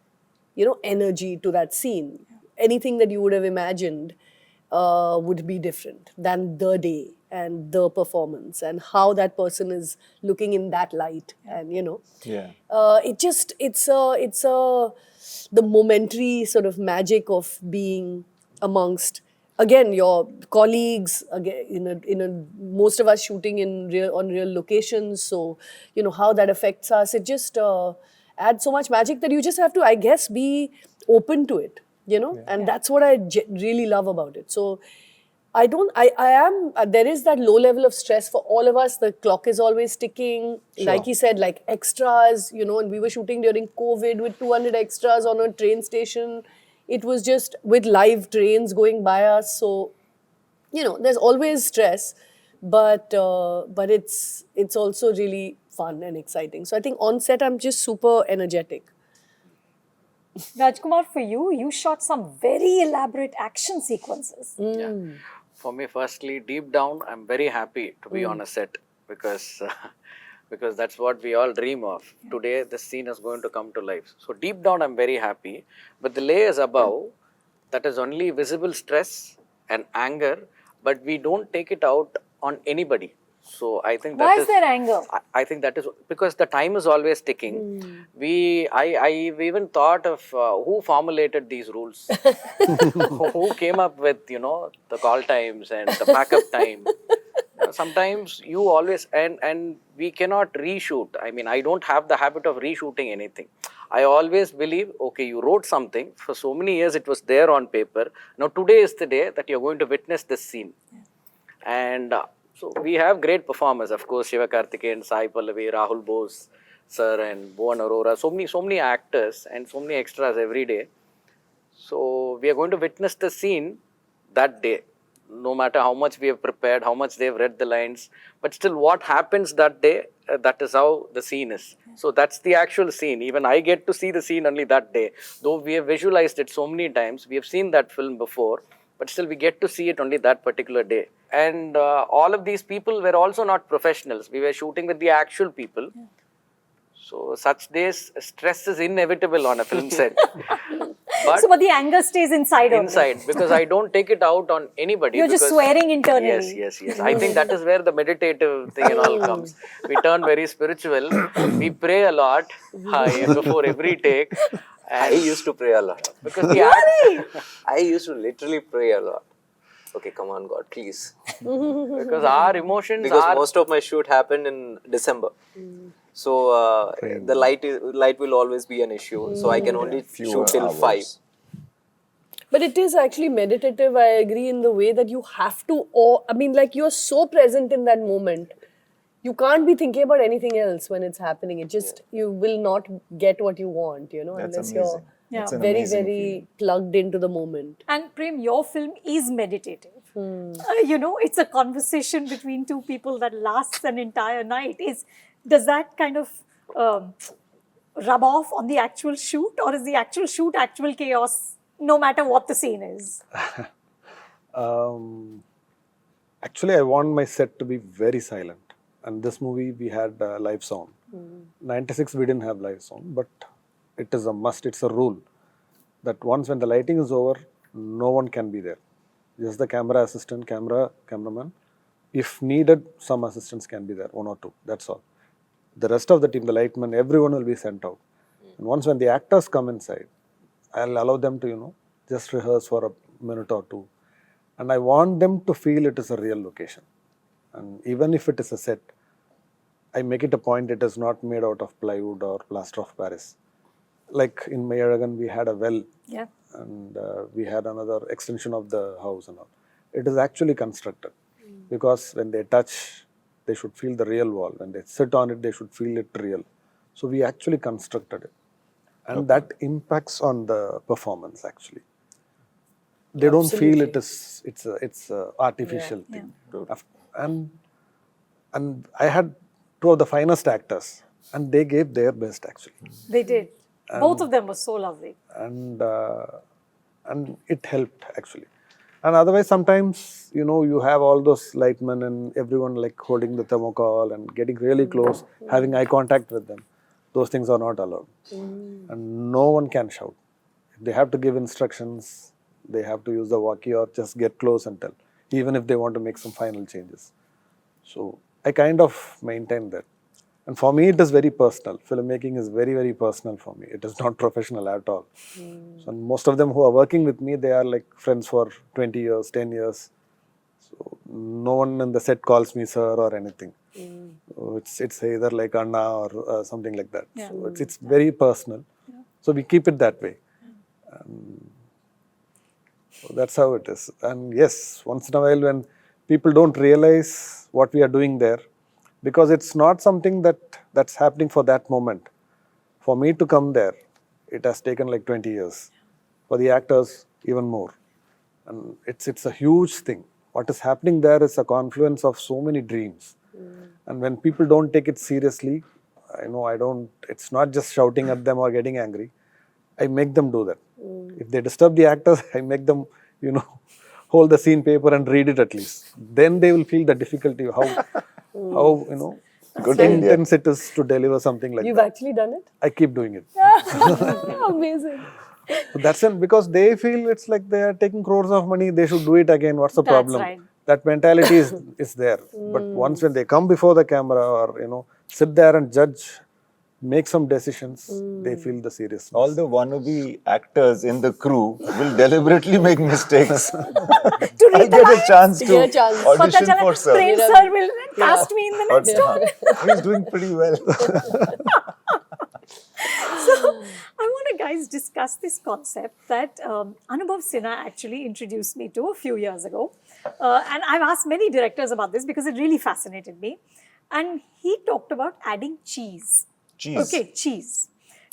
energy to that scene. Anything that you would have imagined would be different than the day and the performance and how that person is looking in that light, and Yeah. it's the momentary sort of magic of being amongst, again, your colleagues, again, most of us shooting on real locations, so how that affects us. It just adds so much magic that you just have to, I guess, be open to it, and that's what I really love about it. So I am, there is that low level of stress for all of us. The clock is always ticking. Like he said, like extras, and we were shooting during COVID with 200 extras on a train station. It was just with live trains going by us. So, there's always stress, but it's also really fun and exciting. So I think on set, I'm just super energetic. Rajkumar, for you, you shot some very elaborate action sequences. Yeah. For me, firstly, deep down, I'm very happy to be on a set because because that's what we all dream of. Today, the scene is going to come to life. So deep down, I'm very happy. But the layers above, that is only visible stress and anger, but we don't take it out on anybody. So I think that Why is there anger? I think that is because the time is always ticking. I even thought of who formulated these rules, who came up with the call times and the backup time. Sometimes you always and we cannot reshoot. I mean, I don't have the habit of reshooting anything. I always believe, okay, you wrote something for so many years, it was there on paper. Now today is the day that you're going to witness this scene, and. So we have great performers, of course, Shiva Karthikeyan, Sai Pallavi, Rahul Bose, sir, and Bhuvan Arora. So many actors and so many extras every day. So we are going to witness the scene that day. No matter how much we have prepared, how much they have read the lines, but still what happens that day, that is how the scene is. So that's the actual scene. Even I get to see the scene only that day. Though we have visualized it so many times, we have seen that film before, but still we get to see it only that particular day. And all of these people were also not professionals. We were shooting with the actual people. So such days, stress is inevitable on a film set. But the anger stays inside of Inside, because I don't take it out on anybody. You're just swearing internally. Yes. I think that is where the meditative thing and all comes. We turn very spiritual. We pray a lot before every take. I used to pray a lot. Because I used to literally pray a lot. Okay, come on, God, please. because our emotions Because most of my shoot happened in December. So the light will always be an issue. So I can only shoot till 5. But it is actually meditative, I agree, in the way that you have to, you're so present in that moment you can't be thinking about anything else when it's happening. It just, you will not get what you want, you know, That's unless amazing. you're That's an very, amazing very feeling. plugged into the moment. And Prem, your film is meditative. You know, it's a conversation between two people that lasts an entire night. Does that kind of rub off on the actual shoot, or is the actual shoot actual chaos no matter what the scene is? Actually, I want my set to be very silent. And this movie, we had live sound. 96, we didn't have live sound, but it is a must, it's a rule that once when the lighting is over, no one can be there. Just the camera assistant, cameraman. If needed, some assistants can be there, 1 or 2, that's all. The rest of the team, the lightmen, everyone will be sent out. And once when the actors come inside, I'll allow them to, you know, just rehearse for a minute or 2. And I want them to feel it is a real location. And even if it is a set, I make it a point it is not made out of plywood or plaster of Paris. Like in Meiyazhagan, we had a well, Yeah. and we had another extension of the house and all. It is actually constructed because when they touch, they should feel the real wall. When they sit on it, they should feel it real. So we actually constructed it. And that impacts on the performance actually. They don't feel it is, it's a artificial thing. And I had 2 of the finest actors and they gave their best actually. They did. Both of them were so lovely. And it helped actually. And otherwise, sometimes, you know, you have all those lightmen and everyone like holding the thermocol and getting really close, having eye contact with them. Those things are not allowed. And no one can shout. If they have to give instructions, they have to use the walkie or just get close and tell, even if they want to make some final changes. So I kind of maintain that. And for me, it is very personal. Filmmaking is very, very personal for me. It is not professional at all. So most of them who are working with me, they are like friends for 20 years, 10 years. So no one in the set calls me sir or anything. So it's either like Anna or something like that. Yeah. So it's very personal. So we keep it that way. So that's how it is. And yes, once in a while when people don't realize what we are doing there, because it's not something that's happening for that moment. For me to come there, it has taken like 20 years. For the actors, even more. And it's a huge thing. What is happening there is a confluence of so many dreams. And when people don't take it seriously, it's not just shouting at them or getting angry. I make them do that. If they disturb the actors, I make them, you know, hold the scene paper and read it at least. Then they will feel the difficulty of how you know, intense it is to deliver something like You've that. actually done it? I keep doing it. Amazing. So that's it, because they feel it's like they are taking crores of money, they should do it again. What's the That's problem? right. That mentality is there. But once when they come before the camera or, you know, sit there and judge, make some decisions, they feel the seriousness. All the wannabe actors in the crew will deliberately make mistakes. I get a chance to get a chance. audition for sir. Prem sir will cast me in the next one. He's doing pretty well. So I want to guys discuss this concept that Anubhav Sinha actually introduced me to a few years ago. And I've asked many directors about this because it really fascinated me. And he talked about adding cheese. Cheese. Okay, cheese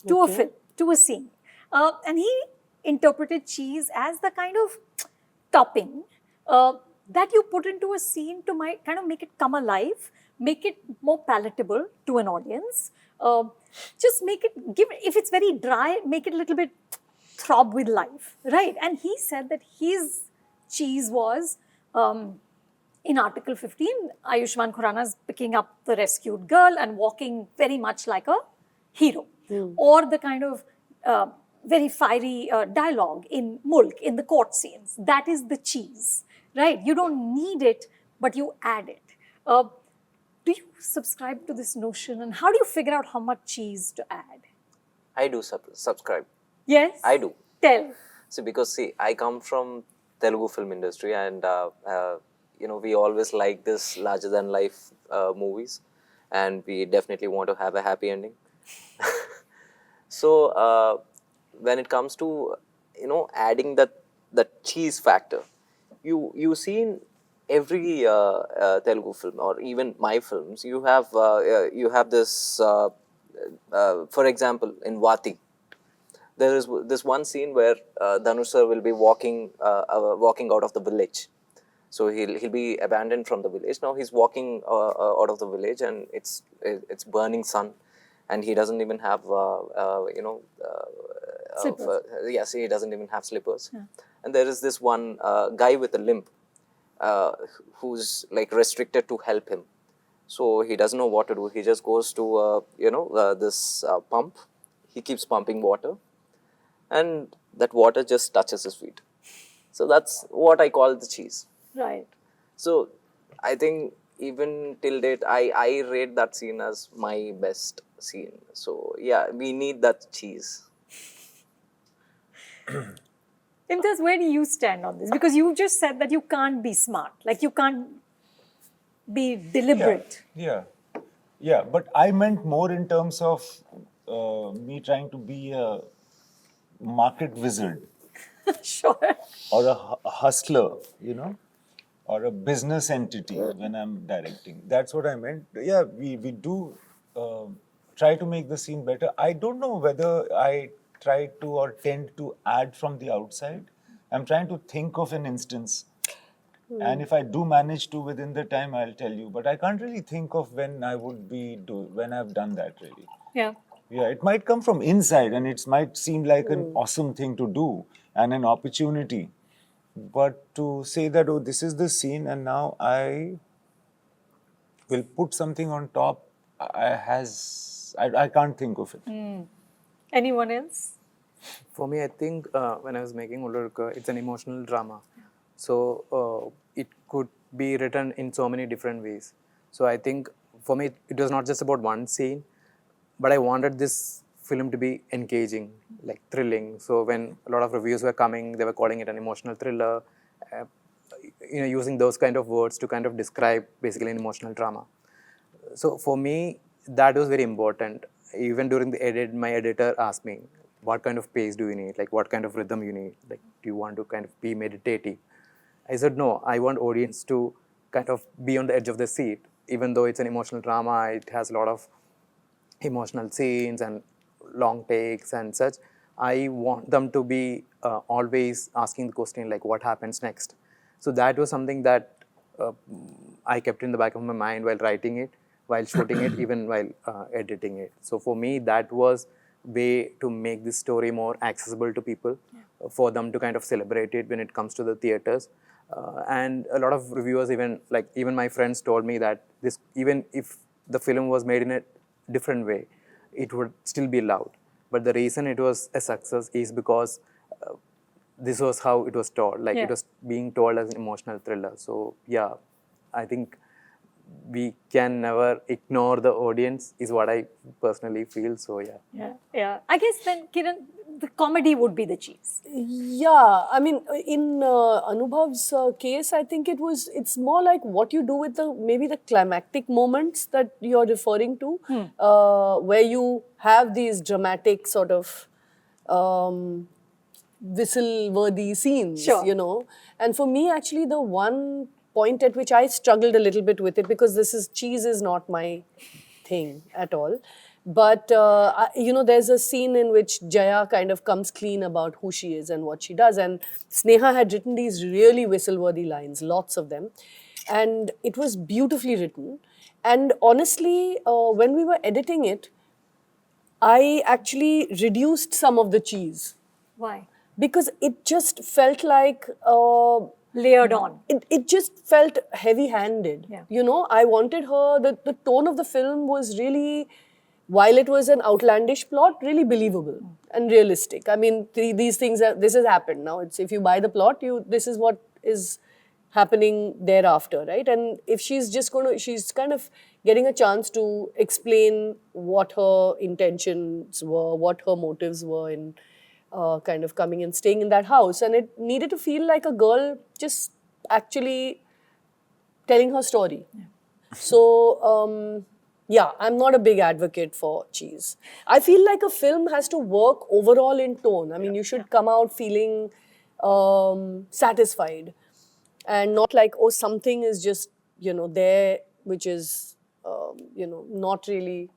to a film, to a scene. And he interpreted cheese as the kind of topping that you put into a scene to kind of make it come alive, make it more palatable to an audience. Just make it, if it's very dry, make it a little bit throb with life, right? And he said that his cheese was, in Article 15, Ayushmann Khurrana's picking up the rescued girl and walking very much like a hero. Or the kind of very fiery dialogue in Mulk, in the court scenes. That is the cheese, right? You don't need it, but you add it. Do you subscribe to this notion, and how do you figure out how much cheese to add? I do subscribe. Yes? I do. Tell. So because I come from Telugu film industry, and you know, we always like this larger than life movies, and we definitely want to have a happy ending. So when it comes to, you know, adding that cheese factor, you see in every Telugu film or even my films, you have this. For example, in Vati, there is this one scene where Dhanush sir will be walking out of the village. So he'll be abandoned from the village. Now he's walking out of the village, and it's burning sun, and he doesn't even have Slippers. yes, he doesn't even have slippers. Yeah. And there is this one guy with a limp who's like restricted to help him. So he doesn't know what to do. He just goes to this pump. He keeps pumping water, and that water just touches his feet. So that's what I call the cheese. Right. So I think even till date, I rate that scene as my best scene. So yeah, we need that cheese. Imtiaz, where do you stand on this? Because you just said that you can't be smart, like you can't be deliberate. Yeah. But I meant more in terms of me trying to be a market wizard. Sure. Or a hustler, or a business entity when I'm directing. That's what I meant. Yeah, we do try to make the scene better. I don't know whether I try to or tend to add from the outside. I'm trying to think of an instance. And if I do manage to within the time, I'll tell you. But I can't really think of when I've done that really. Yeah. Yeah, it might come from inside and it might seem like an awesome thing to do and an opportunity. But to say that, oh, this is the scene and now I will put something on top, I can't think of it. Anyone else? For me, I think when I was making Ullarukka, it's an emotional drama. So it could be written in so many different ways. So I think for me, it was not just about one scene, but I wanted this film to be engaging, like thrilling. So when a lot of reviews were coming, they were calling it an emotional thriller, using those kind of words to kind of describe basically an emotional drama. So for me, that was very important. Even during the edit, my editor asked me, what kind of pace do you need? Like what kind of rhythm you need? Like do you want to kind of be meditative? I said, no, I want audience to kind of be on the edge of the seat. Even though it's an emotional drama, it has a lot of emotional scenes and long takes and such. I want them to be always asking the question like, what happens next? So that was something that I kept in the back of my mind while writing it, while shooting it, even while editing it. So for me, that was way to make this story more accessible to people, for them to kind of celebrate it when it comes to the theaters. And a lot of reviewers, even my friends told me that this, even if the film was made in a different way, it would still be loved. But the reason it was a success is because this was how it was told. Like it was being told as an emotional thriller. So yeah, I think we can never ignore the audience is what I personally feel. So Yeah. I guess then, Kiran, the comedy would be the cheese. Yeah, I mean, in Anubhav's case, I think it's more like what you do with maybe the climactic moments that you're referring to, where you have these dramatic sort of whistle-worthy scenes, Sure. And for me, actually, the one point at which I struggled a little bit with it, because cheese is not my thing at all. But, there's a scene in which Jaya kind of comes clean about who she is and what she does. And Sneha had written these really whistle-worthy lines, lots of them. And it was beautifully written. And honestly, when we were editing it, I actually reduced some of the cheese. Why? Because it just felt like... layered on. It just felt heavy-handed. Yeah. I wanted the tone of the film was really... While it was an outlandish plot, really believable and realistic. I mean, these things, this has happened now. If you buy the plot, this is what is happening thereafter, right? And if she's kind of getting a chance to explain what her intentions were, what her motives were in kind of coming and staying in that house. And it needed to feel like a girl just actually telling her story. Yeah. So, I'm not a big advocate for cheese. I feel like a film has to work overall in tone. I mean, you should come out feeling satisfied. and not like, oh, something is just, there, which is, not really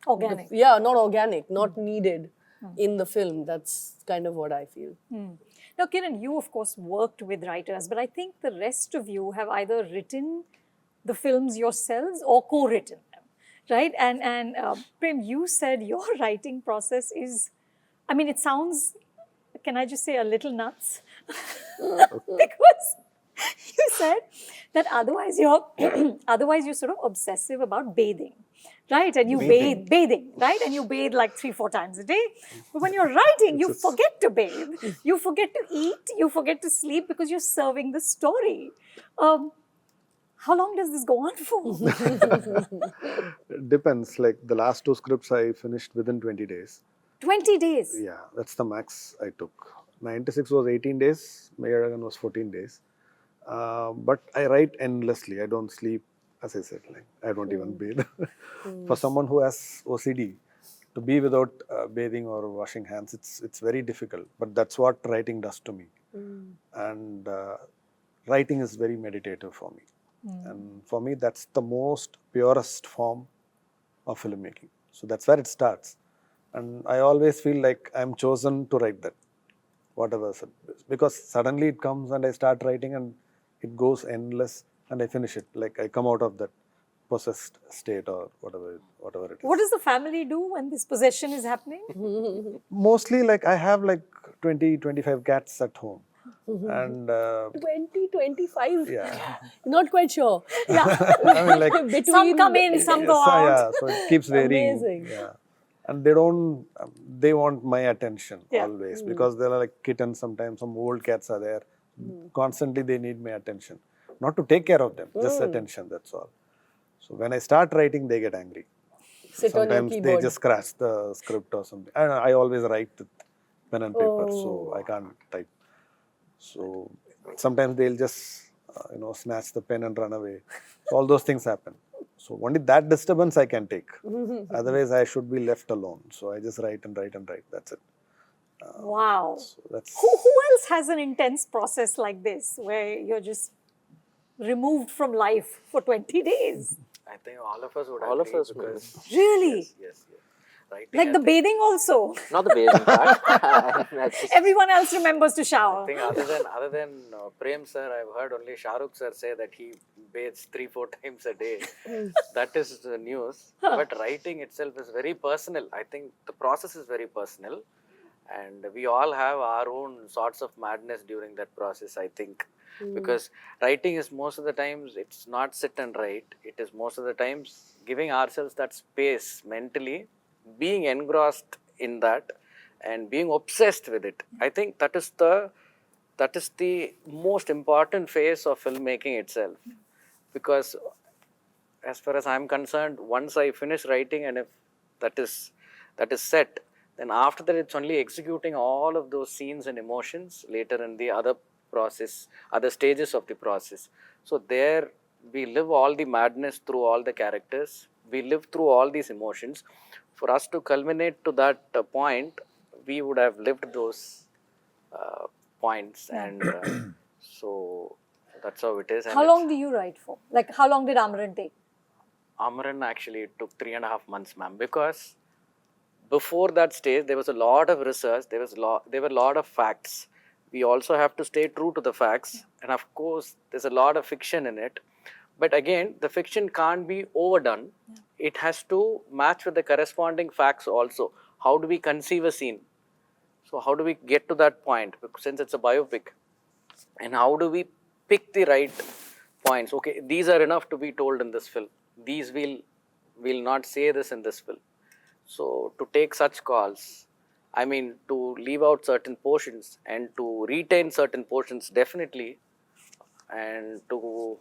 Organic. not organic, not needed in the film. That's kind of what I feel. Now, Kiran, you of course worked with writers, but I think the rest of you have either written the films yourselves or co-written them, right? And Prem, you said your writing process is, I mean, it sounds, can I just say, a little nuts? Because you said that otherwise you're sort of obsessive about bathing. Right, and you bathing, right? And you bathe like 3-4 times a day. But when you're writing, you forget to bathe, you forget to eat, you forget to sleep because you're serving the story. How long does this go on for? It depends. Like the last 2 scripts I finished within 20 days. 20 days? Yeah, that's the max I took. 96 was 18 days, Meiyazhagan was 14 days. But I write endlessly. I don't sleep. As I said, like I don't even bathe. For someone who has OCD, to be without bathing or washing hands, it's very difficult. But that's what writing does to me. And writing is very meditative for me. And for me, that's the most purest form of filmmaking. So that's where it starts. And I always feel like I'm chosen to write that, whatever. Because suddenly it comes and I start writing and it goes endless. And I finish it, like I come out of that possessed state or whatever it is. What does the family do when this possession is happening? Mostly, like I have like 20-25 cats at home. And 20-25? Yeah. Not quite sure. Yeah. I mean, like Some come in, some go out. Yeah, so it keeps varying. Amazing. Yeah. And they want my attention always, because they're like kittens sometimes, some old cats are there. Constantly they need my attention. Not to take care of them, just attention, that's all. So when I start writing, they get angry. Sit on your Sometimes they keyboard. just scratch the script or something. And I always write with pen and paper, so I can't type. So sometimes they'll just, snatch the pen and run away. So all those things happen. So only that disturbance I can take. Otherwise, I should be left alone. So I just write and write and write. That's it. Wow. So that's Who else has an intense process like this, where you're just removed from life for 20 days? I think all of us would All of agree us would. because Really? yes. Writing, Like I the think- bathing also? Not the bathing part. That's just- Everyone else remembers to shower. I think other than Prem sir, I've heard only Shahrukh sir say that he bathes 3-4 times a day. That is the news. But writing itself is very personal. I think the process is very personal, and we all have our own sorts of madness during that process, I think. Because writing is most of the times, it's not sit and write. It is most of the times giving ourselves that space mentally, being engrossed in that and being obsessed with it. I think that is the most important phase of filmmaking itself. Because as far as I'm concerned, once I finish writing and if that is set, then after that it's only executing all of those scenes and emotions later in the other process, other stages of the process. So there we live all the madness through all the characters. We live through all these emotions. For us to culminate to that point, we would have lived those points, and so that's how it is. And How long do you write for? Like, how long did Amaran take? Amaran actually took 3.5 months, ma'am, because before that stage there was a lot of research. There were a lot of facts. We also have to stay true to the facts, and of course there's a lot of fiction in it. But again, the fiction can't be overdone. It has to match with the corresponding facts also. How do we conceive a scene? So how do we get to that point? Because since it's a biopic, and how do we pick the right points? Okay, these are enough to be told in this film. These will not say this in this film. So to take such calls, I mean, to leave out certain portions and to retain certain portions definitely, and to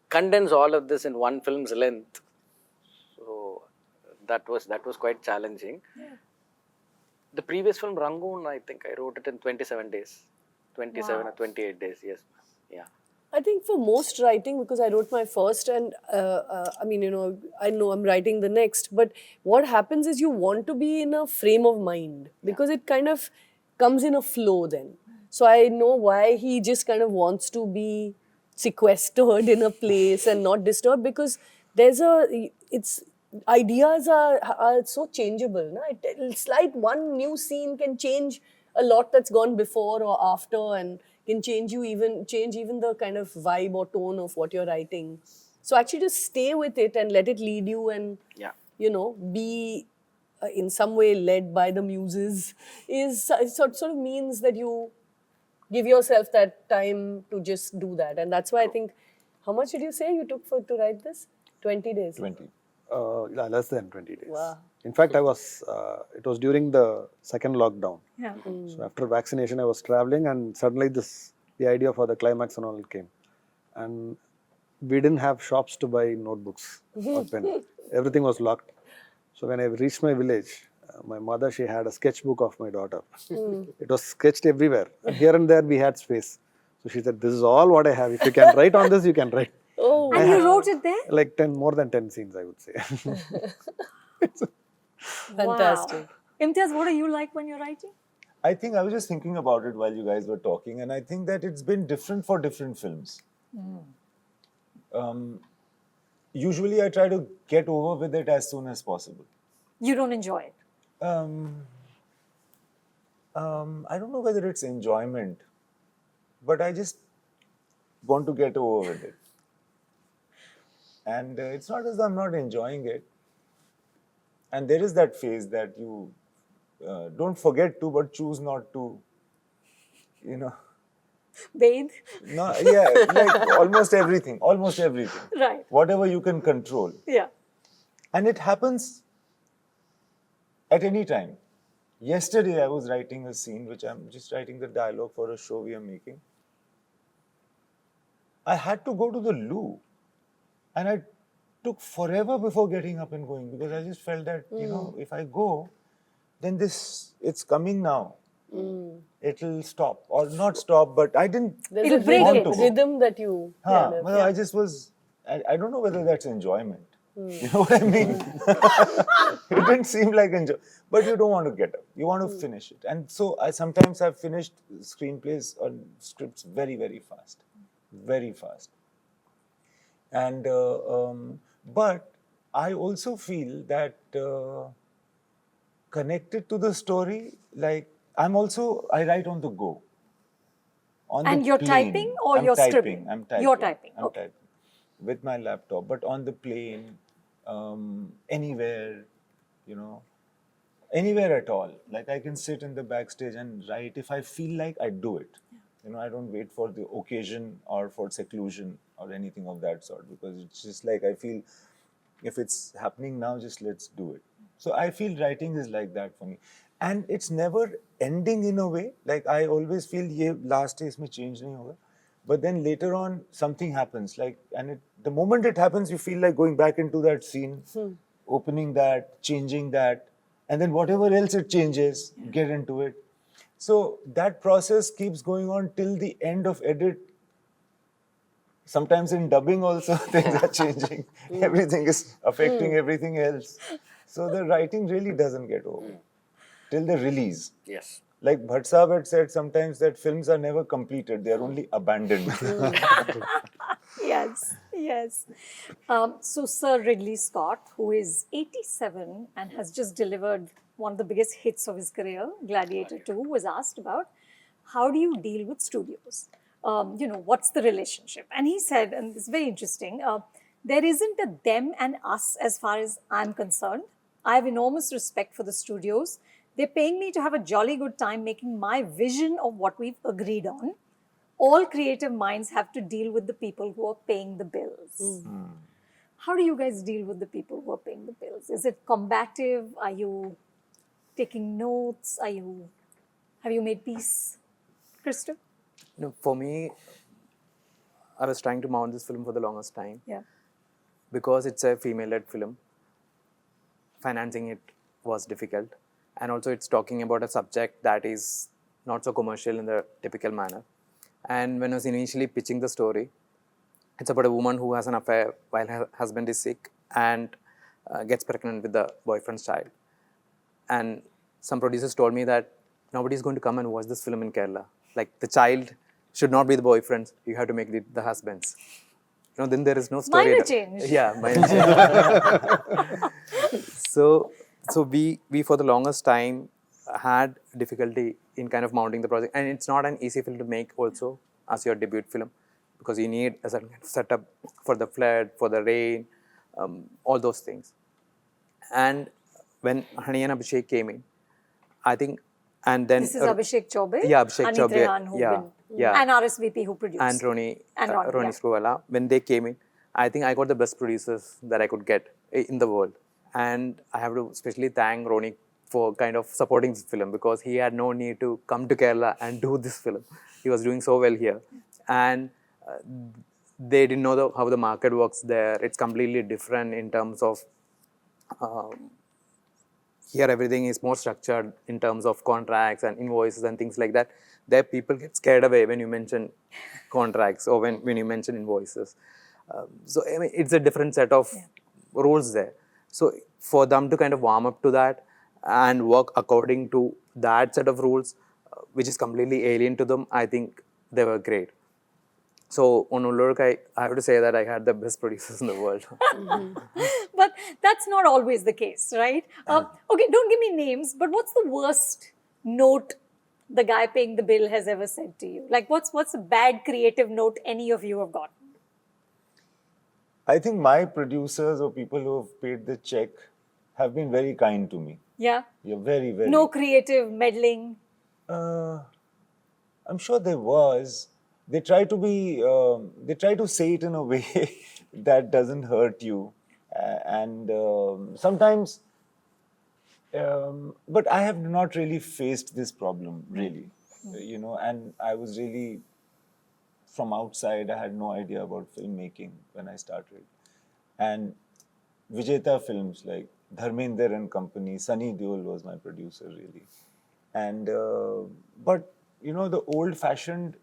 condense all of this in one film's length. So that was quite challenging. The previous film, Rangoon, I think I wrote it in 27 days. 27 or 28 days, yes. Yeah. I think for most writing, because I wrote my first and I know I'm writing the next, but what happens is you want to be in a frame of mind because it kind of comes in a flow then. So I know why he just kind of wants to be sequestered in a place and not disturbed, because it's ideas are so changeable. No? It's like one new scene can change a lot that's gone before or after, and can change even the kind of vibe or tone of what you're writing. So actually just stay with it and let it lead you, and be in some way led by the muses is sort of means that you give yourself that time to just do that. And that's why I think, how much did you say you took to write this? 20 days? 20. Less than 20 days. Wow. In fact, it was during the second lockdown. Yeah. So after vaccination, I was traveling, and suddenly the idea for the climax and all came. And we didn't have shops to buy notebooks or pen. Everything was locked. So when I reached my village, my mother, she had a sketchbook of my daughter. It was sketched everywhere. And here and there we had space. So she said, this is all what I have. If you can write on this, you can write. Oh, And you wrote it there? Like more than 10 scenes, I would say. fantastic. Wow. Imtiaz, what do you like when you're writing? I think I was just thinking about it while you guys were talking, and I think that it's been different for different films. Usually I try to get over with it as soon as possible. You don't enjoy it? I don't know whether it's enjoyment, but I just want to get over with it. And it's not as though I'm not enjoying it. And there is that phase that you don't forget to, but choose not to, Bathe? No, yeah, like almost everything. Right. Whatever you can control. Yeah. And it happens at any time. Yesterday I was writing a scene, which I'm just writing the dialogue for a show we are making. I had to go to the loo. And I took forever before getting up and going, because I just felt that, if I go, then it's coming now. It'll stop or not stop, but I didn't There's It'll a break rhythm, it. rhythm that you kind of, well, I just was, I don't know whether that's enjoyment. You know what I mean? It didn't seem like enjoy, but you don't want to get up. You want to finish it. And so sometimes I've finished screenplays or scripts very, very fast. Very fast. And, but I also feel that connected to the story, like I write on the go. And you're typing or you're scribbling? I'm typing. You're typing, I'm typing with my laptop, but on the plane, anywhere, anywhere at all. Like I can sit in the backstage and write. If I feel like, I do it. I don't wait for the occasion or for seclusion or anything of that sort, because it's just like I feel if it's happening now, just let's do it. So I feel writing is like that for me. And it's never ending in a way. Like I always feel, last day isme change nahi hoga. But then later on, something happens. The moment it happens, you feel like going back into that scene, opening that, changing that, and then whatever else it changes, get into it. So that process keeps going on till the end of edit. Sometimes in dubbing also, things are changing. Everything is affecting everything else. So the writing really doesn't get over till the release. Yes. Like Bhatt Sahab had said sometimes that films are never completed, they are only abandoned. Yes. So Sir Ridley Scott, who is 87 and has just delivered one of the biggest hits of his career, Gladiator 2, was asked about how do you deal with studios? What's the relationship? And he said, and it's very interesting, there isn't a them and us as far as I'm concerned. I have enormous respect for the studios. They're paying me to have a jolly good time making my vision of what we've agreed on. All creative minds have to deal with the people who are paying the bills. How do you guys deal with the people who are paying the bills? Is it combative? Are you taking notes? Have you made peace? Christo? No, for me, I was trying to mount this film for the longest time. Yeah. Because it's a female-led film, financing it was difficult. And also it's talking about a subject that is not so commercial in the typical manner. And when I was initially pitching the story, it's about a woman who has an affair while her husband is sick and gets pregnant with the boyfriend's child. And some producers told me that nobody is going to come and watch this film in Kerala. Like the child should not be the boyfriends. You have to make it the husbands. Then there is no story. Minor change. Yeah, minor change. So we for the longest time had difficulty in kind of mounting the project, and it's not an easy film to make also as your debut film, because you need a certain kind of setup for the flood, for the rain, all those things. And when Hani and Abhishek came in, I think, and then This is Abhishek Chaubey. yeah, Abhishek Anit Chaubey, Rehan, who yeah, been- yeah, and RSVP who produced. and Ronnie yeah. Screwvala. When they came in, I think I got the best producers that I could get in the world. And I have to especially thank Ronnie for kind of supporting this film, because he had no need to come to Kerala and do this film. He was doing so well here. And they didn't know how the market works there. It's completely different in terms of here everything is more structured in terms of contracts and invoices and things like that. There people get scared away when you mention contracts or when you mention invoices. So I mean, it's a different set of rules there. So for them to kind of warm up to that and work according to that set of rules, which is completely alien to them, I think they were great. So on Ulurk, I have to say that I had the best producers in the world. But that's not always the case, right? Okay, don't give me names, but what's the worst note the guy paying the bill has ever said to you? Like, what's a bad creative note any of you have gotten? I think my producers or people who have paid the check have been very kind to me. Yeah? Yeah, very, very. No creative meddling. I'm sure there was. They try to be. They try to say it in a way that doesn't hurt you, and sometimes. But I have not really faced this problem, really, and I was really, from outside, I had no idea about filmmaking when I started. And Vijeta Films, like Dharmender and Company, Sunny Deol was my producer, really. And, but, the old-fashioned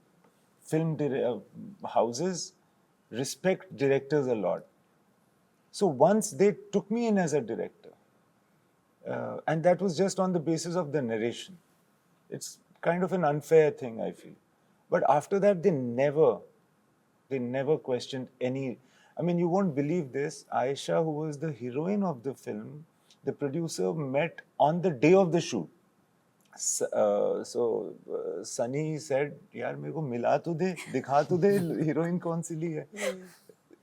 film houses respect directors a lot. So once they took me in as a director, and that was just on the basis of the narration. It's kind of an unfair thing, I feel. But after that, they never questioned any. I mean, you won't believe this. Aisha, who was the heroine of the film, the producer met on the day of the shoot. So Sunny said, "Yaar, mere ko mila to de, dikha to de, heroine kaun si li hai?"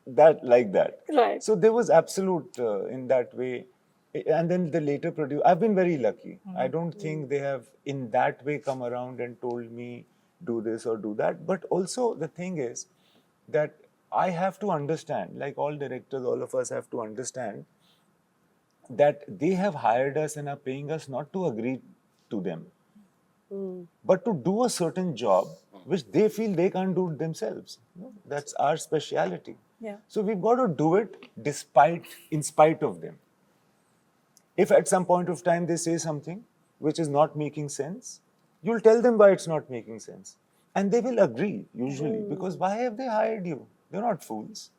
That, like that. Right. So there was absolute in that way. And then the later producer, I've been very lucky. I don't think they have in that way come around and told me do this or do that. But also the thing is that I have to understand, like all directors, all of us have to understand that they have hired us and are paying us not to agree to them, but to do a certain job which they feel they can't do themselves. That's our speciality. Yeah. So we've got to do it in spite of them. If at some point of time they say something which is not making sense, you'll tell them why it's not making sense. And they will agree, usually, because why have they hired you? They're not fools.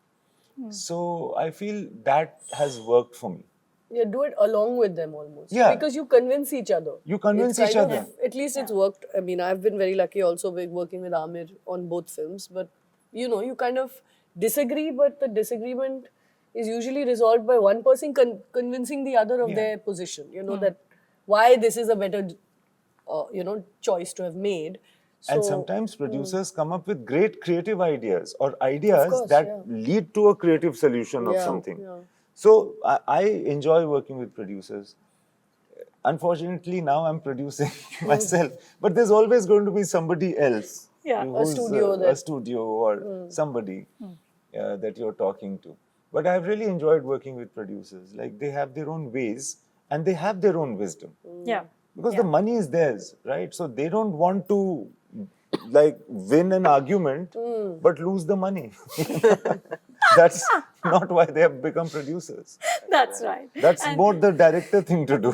So I feel that has worked for me. Yeah, do it along with them almost. Yeah. Because you convince each other. You convince It's each kind other. of- at least it's worked. I mean, I've been very lucky also with working with Amir on both films. But, you kind of disagree, but the disagreement is usually resolved by one person convincing the other of their position. That why this is a better, choice to have made. So, And sometimes producers come up with great creative ideas or ideas course, that yeah. lead to a creative solution of Yeah, something. yeah. So I enjoy working with producers. Unfortunately, now I'm producing myself, but there's always going to be somebody else. Yeah, a who's, studio a that- studio or somebody that you're talking to. But I've really enjoyed working with producers. Like, they have their own ways and they have their own wisdom. Yeah. Because the money is theirs, right? So they don't want to win an argument but lose the money. That's not why they have become producers. That's right. That's more the director thing to do.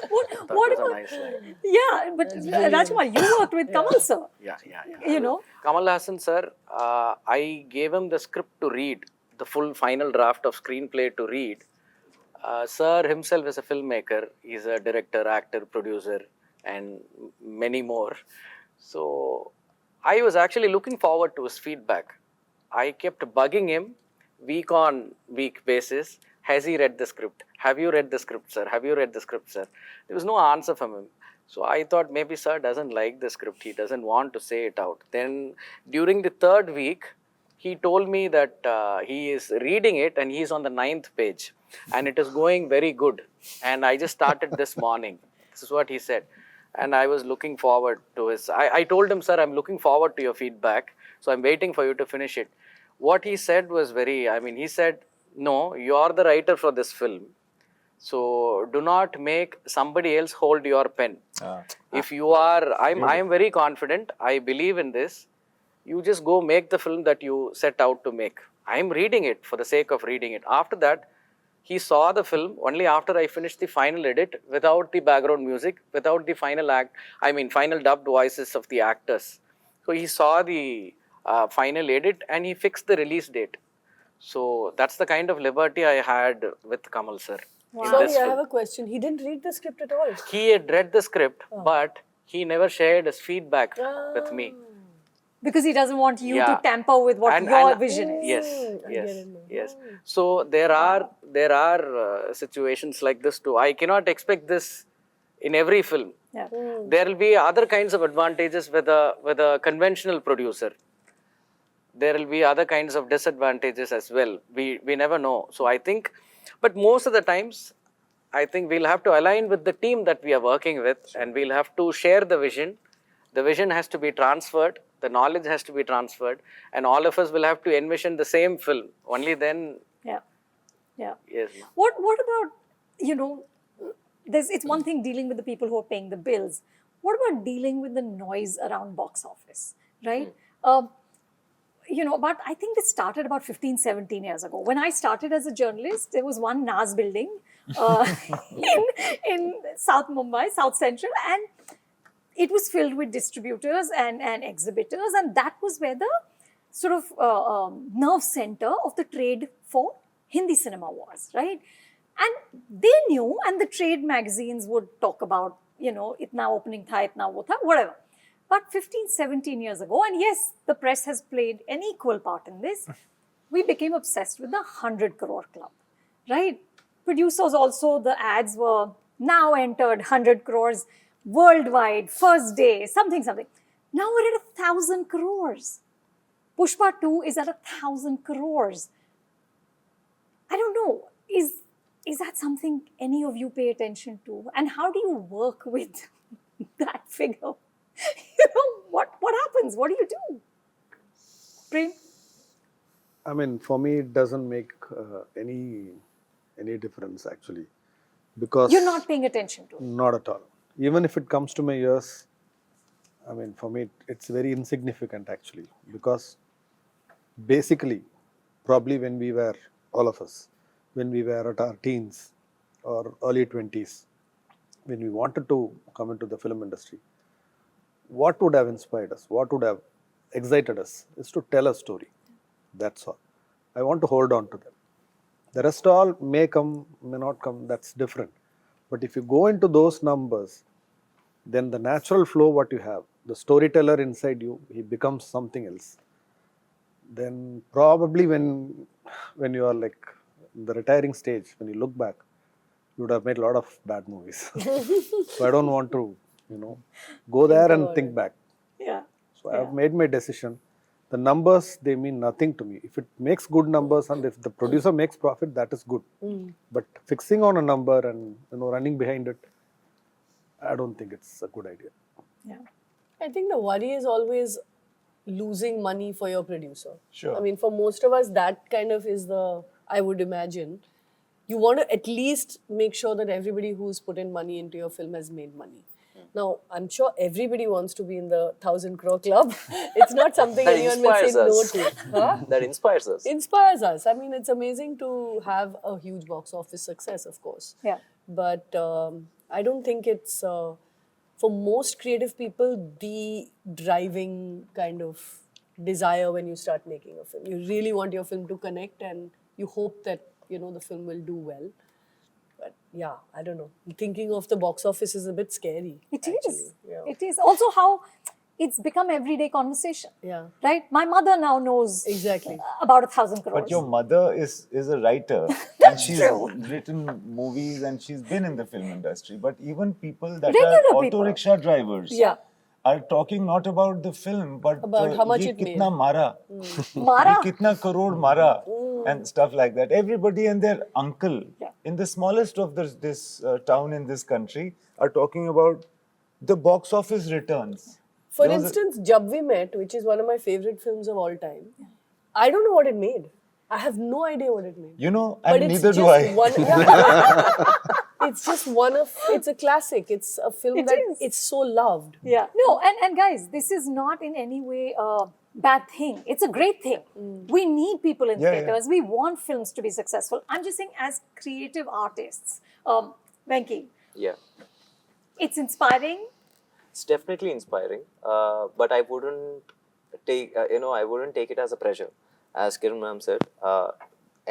What was a about... nice line. Yeah, but Rajkumar, you worked with Kamal sir. Yeah. Kamal Hassan sir, I gave him the script to read, the full final draft of screenplay to read. Sir himself is a filmmaker. He's a director, actor, producer, and many more. So I was actually looking forward to his feedback. I kept bugging him week on week basis. Has he read the script? Have you read the script, sir? Have you read the script, sir? There was no answer from him. So I thought maybe sir doesn't like the script. He doesn't want to say it out. Then during the third week, he told me that he is reading it and he's on the 9th page and it is going very good. And I just started this morning. This is what he said. And I was looking forward to his. I told him, sir, I'm looking forward to your feedback. So I'm waiting for you to finish it. What he said was he said, no, you're the writer for this film. So do not make somebody else hold your pen. If you are, I am very confident. I believe in this. You just go make the film that you set out to make. I'm reading it for the sake of reading it. After that, he saw the film only after I finished the final edit without the background music, without the final final dubbed voices of the actors. So he saw the final edit and he fixed the release date. So that's the kind of liberty I had with Kamal sir. Sorry, I have a question. He didn't read the script at all. He had read the script, but he never shared his feedback with me. Because he doesn't want you to tamper with what your vision is. Yes. So there are situations like this too. I cannot expect this in every film. Yeah. There will be other kinds of advantages with a conventional producer. There will be other kinds of disadvantages as well. We never know. So I think, but most of the times, I think we'll have to align with the team that we are working with, and we'll have to share the vision. The vision has to be transferred. The knowledge has to be transferred, and all of us will have to envision the same film. Only then. Yeah. Yes. What about, it's one thing dealing with the people who are paying the bills. What about dealing with the noise around box office, right? But I think this started about 15, 17 years ago. When I started as a journalist, there was one NAS building in South Mumbai, South Central, and it was filled with distributors and exhibitors, and that was where the sort of nerve center of the trade for Hindi cinema was, right? And they knew, and the trade magazines would talk about, itna opening tha, itna wo tha, whatever. But 15, 17 years ago, and yes, the press has played an equal part in this, we became obsessed with the 100 crore club, right? Producers also, the ads were now entered 100 crores worldwide, first day, something. Now we're at 1,000 crores. Pushpa 2 is at 1,000 crores. I don't know, is that something any of you pay attention to? And how do you work with that figure? What happens? What do you do? Prem? I mean, for me, it doesn't make any difference actually, because you're not paying attention to it. Not at all. Even if it comes to my ears, I mean, for me, it's very insignificant actually, because basically, probably when we were, all of us, when we were at our teens or early 20s, when we wanted to come into the film industry, what would have inspired us, what would have excited us is to tell a story. That's all. I want to hold on to them. The rest all may come, may not come, that's different. But if you go into those numbers, then the natural flow what you have, the storyteller inside you, he becomes something else. Then probably when you are like in the retiring stage, when you look back, you would have made a lot of bad movies. So I don't want to, go there and think back. Yeah. So I have made my decision. The numbers, they mean nothing to me. If it makes good numbers and if the producer makes profit, that is good. But fixing on a number and running behind it, I don't think it's a good idea. Yeah. I think the worry is always losing money for your producer. Sure. I mean, for most of us, that kind of is I would imagine, you want to at least make sure that everybody who's put in money into your film has made money. Now, I'm sure everybody wants to be in the 1,000 crore club. It's not something That anyone will say inspires no us. to. Huh? That inspires us. Inspires us. I mean, it's amazing to have a huge box office success, of course. Yeah. But I don't think it's, for most creative people, the driving kind of desire when you start making a film. You really want your film to connect and you hope that, the film will do well. But yeah, I don't know. Thinking of the box office is a bit scary. It is. Yeah. It is. Also how, it's become everyday conversation. Yeah. Right? My mother now knows Exactly. about 1,000 crores. But your mother is a writer, and she's written movies, and she's been in the film industry. But even people that Regular are people. auto rickshaw drivers Yeah. are talking not about the film, but About how much ye it made. kitna mara, Mara? ye kitna crore mara, and stuff like that. Everybody and their uncle in the smallest of this town in this country are talking about the box office returns. For There was a- instance, Jab We Met, which is one of my favorite films of all time, I don't know what it made. I have no idea what it made. You know, But and it's neither do just I. it's just one of, it's a classic. It's a film It that is. it's so loved. Yeah. No, and guys, this is not in any way a bad thing. It's a great thing. We need people in Yeah, yeah. theatres. We want films to be successful. I'm just saying, as creative artists, Venky, Yeah. it's inspiring. It's definitely inspiring, but I wouldn't take I wouldn't take it as a pressure, as Kiran ma'am said.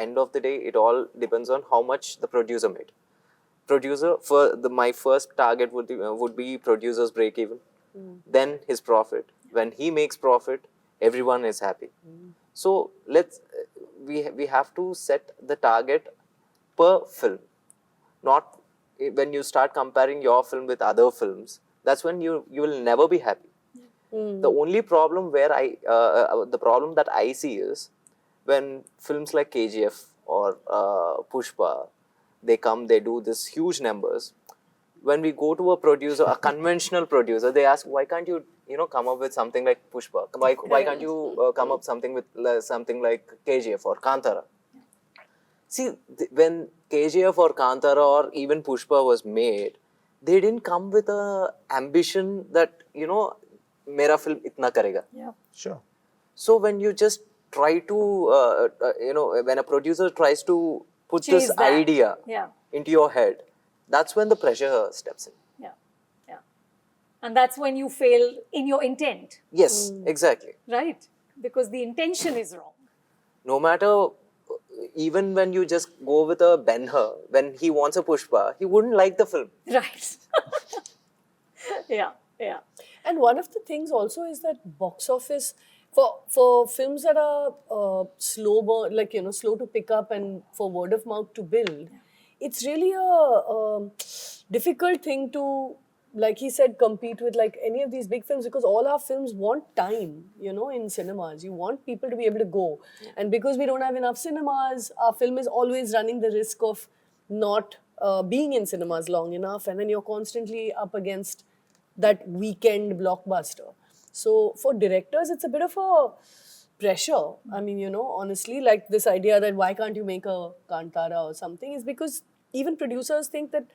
End of the day, it all depends on how much the producer made. Producer my first target would be producer's break even, then his profit. When he makes profit, everyone is happy. So we have to set the target per film, not when you start comparing your film with other films. That's when you will never be happy. The only problem the problem that I see is when films like KGF or Pushpa, they do this huge numbers. When we go to a producer, a conventional producer, they ask, why can't you come up with something like Pushpa? Why can't you come up something with something like KGF or Kantara? See, when KGF or Kantara or even Pushpa was made, they didn't come with a ambition that, mera film itna karega. Yeah. Sure. So when you just try to, when a producer tries to put Chase this that. idea Yeah. into your head, that's when the pressure steps in. Yeah. Yeah. And that's when you fail in your intent, Yes, exactly. right? Because the intention is wrong. No matter, even when you just go with a Ben-Hur, when he wants a Pushpa, he wouldn't like the film. Right. Yeah. Yeah. And one of the things also is that box office for films that are slow burn, like slow to pick up and for word of mouth to build, it's really a difficult thing to, like he said, compete with like any of these big films, because all our films want time, in cinemas. You want people to be able to go, and because we don't have enough cinemas, our film is always running the risk of not being in cinemas long enough, and then you're constantly up against that weekend blockbuster. So for directors, it's a bit of a pressure. I mean, honestly, like this idea that why can't you make a Kantara or something is because even producers think that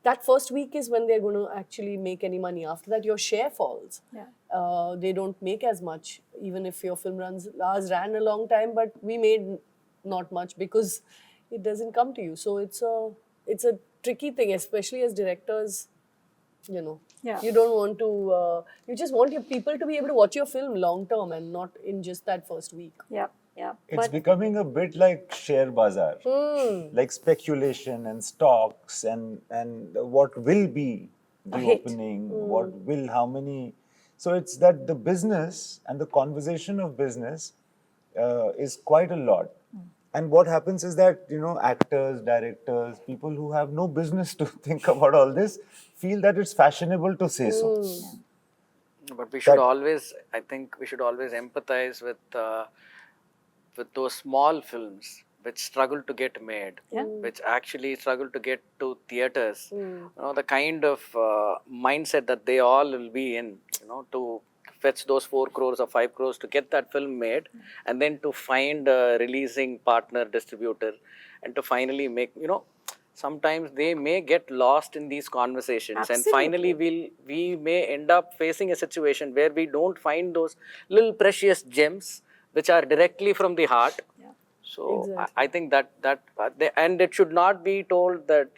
that first week is when they're going to actually make any money. After that, your share falls. Yeah. They don't make as much, even if your film ours ran a long time, but we made not much because it doesn't come to you. So it's a tricky thing, especially as directors. Yeah. You don't want to, you just want your people to be able to watch your film long term and not in just that first week. Yeah. Yeah. It's becoming a bit like share bazaar, like speculation and stocks and what will be the opening, how many. So it's that the business and the conversation of business is quite a lot. And what happens is that, actors, directors, people who have no business to think about all this feel that it's fashionable to say so. But we should always, I think we should always empathize with those small films which struggle to get made, which actually struggle to get to theaters. The kind of mindset that they all will be in, to fetch those 4 crores or 5 crores to get that film made, and then to find a releasing partner, distributor, and to finally make, sometimes they may get lost in these conversations. Absolutely. And finally we may end up facing a situation where we don't find those little precious gems which are directly from the heart. Yeah. So Exactly. I think that and it should not be told that,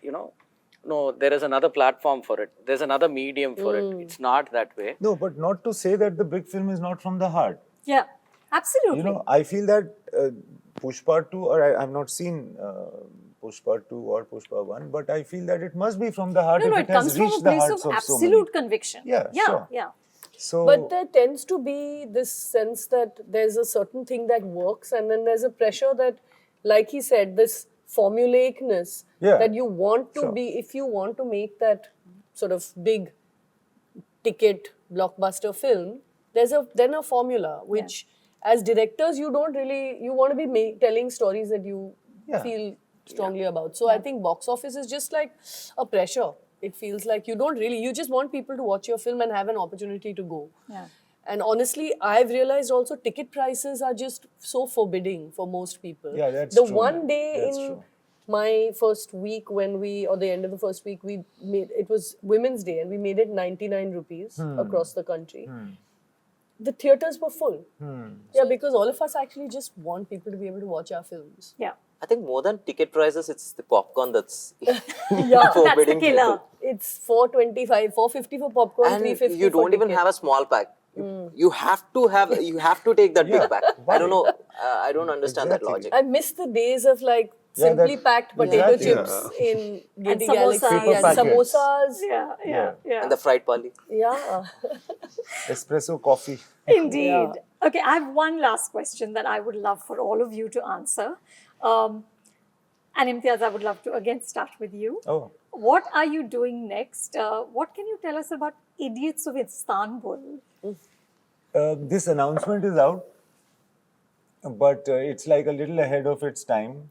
no, there is another platform for it. There's another medium for it. It's not that way. No, but not to say that the big film is not from the heart. Yeah. Absolutely. I feel that Pushpa 2, or I've not seen Pushpa 2 or Pushpa 1, but I feel that it must be from the heart No, if it it has comes from reached a the place hearts of of so absolute many. conviction. Yeah, Yeah. sure. Yeah. So, But there tends to be this sense that there's a certain thing that works, and then there's a pressure that, like he said, this formulaicness Yeah, that you want to sure. be, if you want to make that sort of big ticket blockbuster film, there's then a formula which, as directors, you don't really, you want to be telling stories that you Yeah. feel strongly about. So I think box office is just like a pressure. It feels like you don't really, you just want people to watch your film and have an opportunity to go. Yeah. And honestly, I've realized also ticket prices are just so forbidding for most people. Yeah, that's the true, one man. day That's in true. my first week when we, or the end of the first week, we made, it was Women's Day and we made it 99 rupees across the country. The theatres were full. Yeah, because all of us actually just want people to be able to watch our films. Yeah. I think more than ticket prices, it's the popcorn that's Yeah, forbidding killer. people. it's 425, 450 for popcorn, And 350 you for don't even ticket. have a small pack. You have to take that big pack. I don't know. I don't understand that Exactly. logic. I miss the days of like Yeah, simply that- packed potato exactly. chips in Giddy samosas. Galaxy Paper and packets. samosas. Yeah. And the fried pali. Yeah. espresso coffee. Indeed. Okay, I have one last question that I would love for all of you to answer. And Imtiaz, I would love to again start with you. Oh, What are you doing next? What can you tell us about Idiots of Istanbul? this announcement is out, but it's like a little ahead of its time.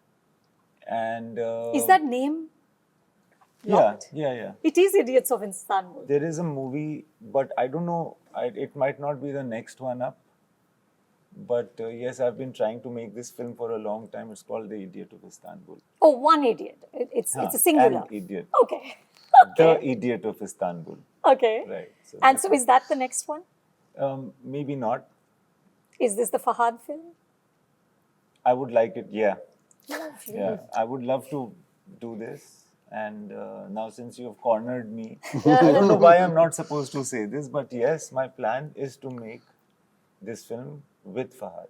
And Is that name locked? Yeah. It is Idiots of Istanbul. There is a movie, but I don't know. It might not be the next one up. But yes, I've been trying to make this film for a long time. It's called The Idiot of Istanbul. Oh, one idiot. It's a singular. An idiot. Okay. The Idiot of Istanbul. Okay. Right. So And so is that the next one? maybe not. Is this the Fahad film? I would like it. Yeah. Yeah. I would love to do this. And now, since you have cornered me, I don't know why I'm not supposed to say this, but yes, my plan is to make this film with Fahad.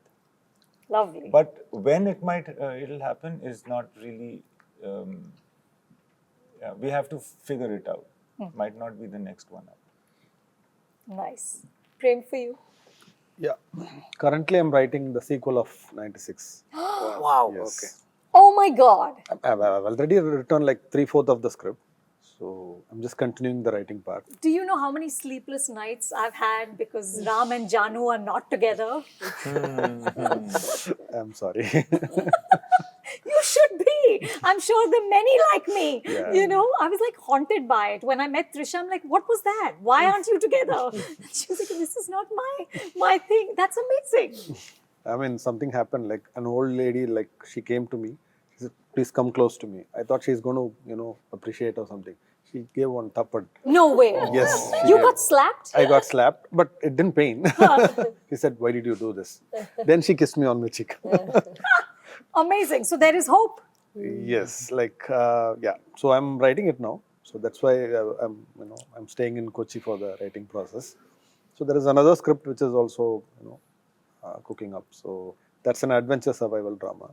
Lovely. But when it'll happen is not really. We have to figure it out. Might not be the next one up. Nice. Prem, for you? Yeah. Currently, I'm writing the sequel of 96. Wow. Yes. Okay. Oh my God. I've already written like 3/4 of the script. So I'm just continuing the writing part. Do you know how many sleepless nights I've had because Ram and Janu are not together? I'm sorry. You should be. I'm sure there are many like me. Yeah. You know, I was like haunted by it. When I met Trisha, I'm like, what was that? Why aren't you together? She was like, this is not my thing. That's amazing. I mean, something happened. Like an old lady, like she came to me. She said, "Please come close to me." I thought she's going to, appreciate or something. She gave one tappad. No way. Yes. she You gave. got slapped? I got slapped, but it didn't pain. He said, "Why did you do this?" Then she kissed me on the cheek. Amazing. So there is hope. Yes, yeah. So I'm writing it now. So that's why I'm staying in Kochi for the writing process. So there is another script which is also, cooking up. So that's an adventure survival drama.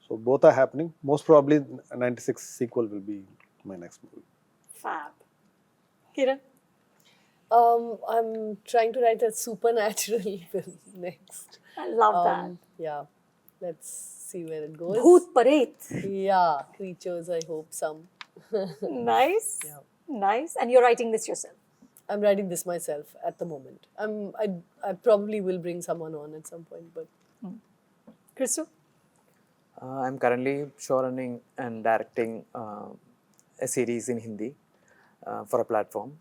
So both are happening. Most probably 96 sequel will be my next movie. Fab. Kiran? I'm trying to write a supernatural film next. I love that. Yeah. Let's see where it goes. Bhoot Paret. Yeah, creatures, I hope some. Nice. Yeah. Nice. And you're writing this yourself? I'm writing this myself at the moment. I probably will bring someone on at some point, but Christo? I'm currently showrunning and directing a series in Hindi for a platform.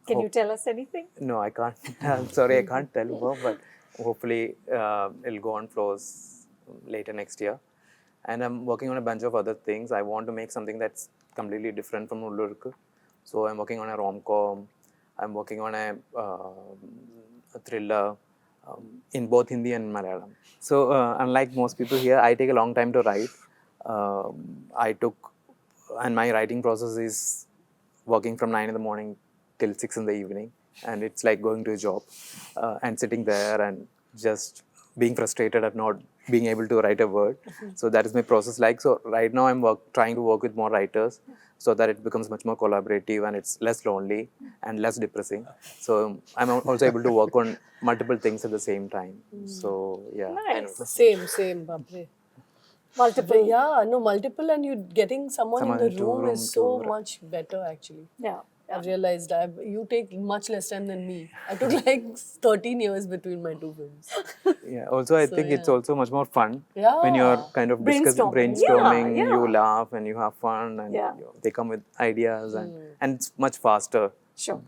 Can you tell us anything? No, I can't. I'm sorry, I can't tell more, but hopefully it'll go on floors later next year. And I'm working on a bunch of other things. I want to make something that's completely different from Ullurku. So I'm working on a rom-com. I'm working on a thriller in both Hindi and Malayalam. So unlike most people here, I take a long time to write. And my writing process is working from 9 in the morning till 6 in the evening. And it's like going to a job and sitting there and just being frustrated at not being able to write a word. So that is my process like. So right now I'm trying to work with more writers so that it becomes much more collaborative and it's less lonely and less depressing. So I'm also able to work on multiple things at the same time. So yeah. Nice. Same, Bapre. Multiple. Yeah, no, multiple, and you getting someone in the into room room is so to- much better actually. Yeah. I've realized you take much less time than me. I took like 13 years between my two films. Yeah. Also, I think it's yeah. also much more fun Yeah. when you're kind of discussing, Brainstorming. Yeah, you yeah. laugh and you have fun and Yeah. they come with ideas and it's much faster. Sure.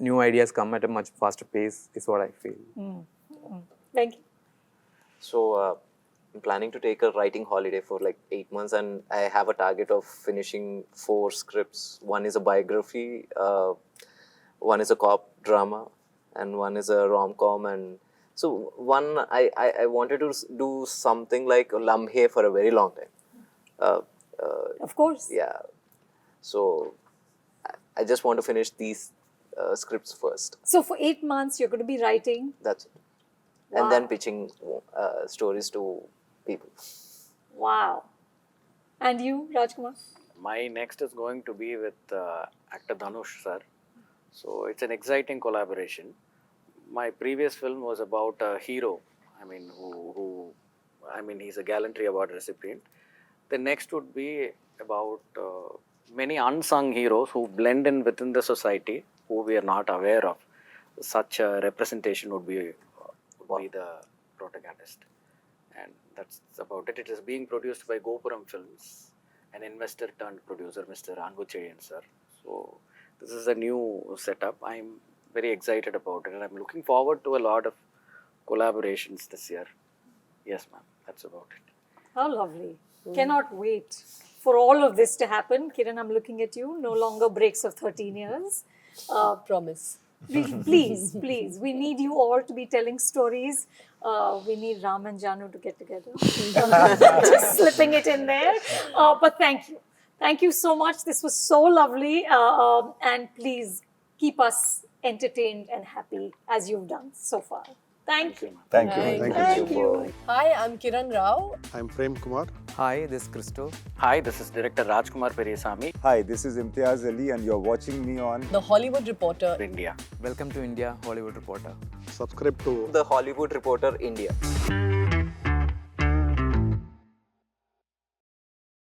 New ideas come at a much faster pace is what I feel. Thank you. So I'm planning to take a writing holiday for like 8 months, and I have a target of finishing 4 scripts. One is a biography, one is a cop drama, and one is a rom-com. And so one, I wanted to do something like Lamhe for a very long time. Of course. Yeah. So I just want to finish these scripts first. So for 8 months, you're going to be writing. That's it. And then pitching stories to people. Wow. And you, Rajkumar? My next is going to be with actor Dhanush sir. So it's an exciting collaboration. My previous film was about a hero. I mean, he's a Gallantry Award recipient. The next would be about many unsung heroes who blend in within the society, who we are not aware of. Such a representation would be the protagonist. And that's about it. It is being produced by Gopuram Films, an investor turned producer, Mr. Anbucheyan sir. So this is a new setup. I'm very excited about it, and I'm looking forward to a lot of collaborations this year. Yes, ma'am. That's about it. How lovely. Cannot wait for all of this to happen. Kiran, I'm looking at you. No longer breaks of 13 years. Promise. Please, please. We need you all to be telling stories. We need Ram and Janu to get together. Just slipping it in there. But thank you. Thank you so much. This was so lovely. And please keep us entertained and happy as you've done so far. Thank you. Thank you. Thank you. Hi, I'm Kiran Rao. I'm Prem Kumar. Hi, this is Christo. Hi, this is director Rajkumar Periasamy, Hi, this is Imtiaz Ali, and you're watching me on The Hollywood Reporter. India. Welcome to India, Hollywood Reporter. Subscribe to The Hollywood Reporter India.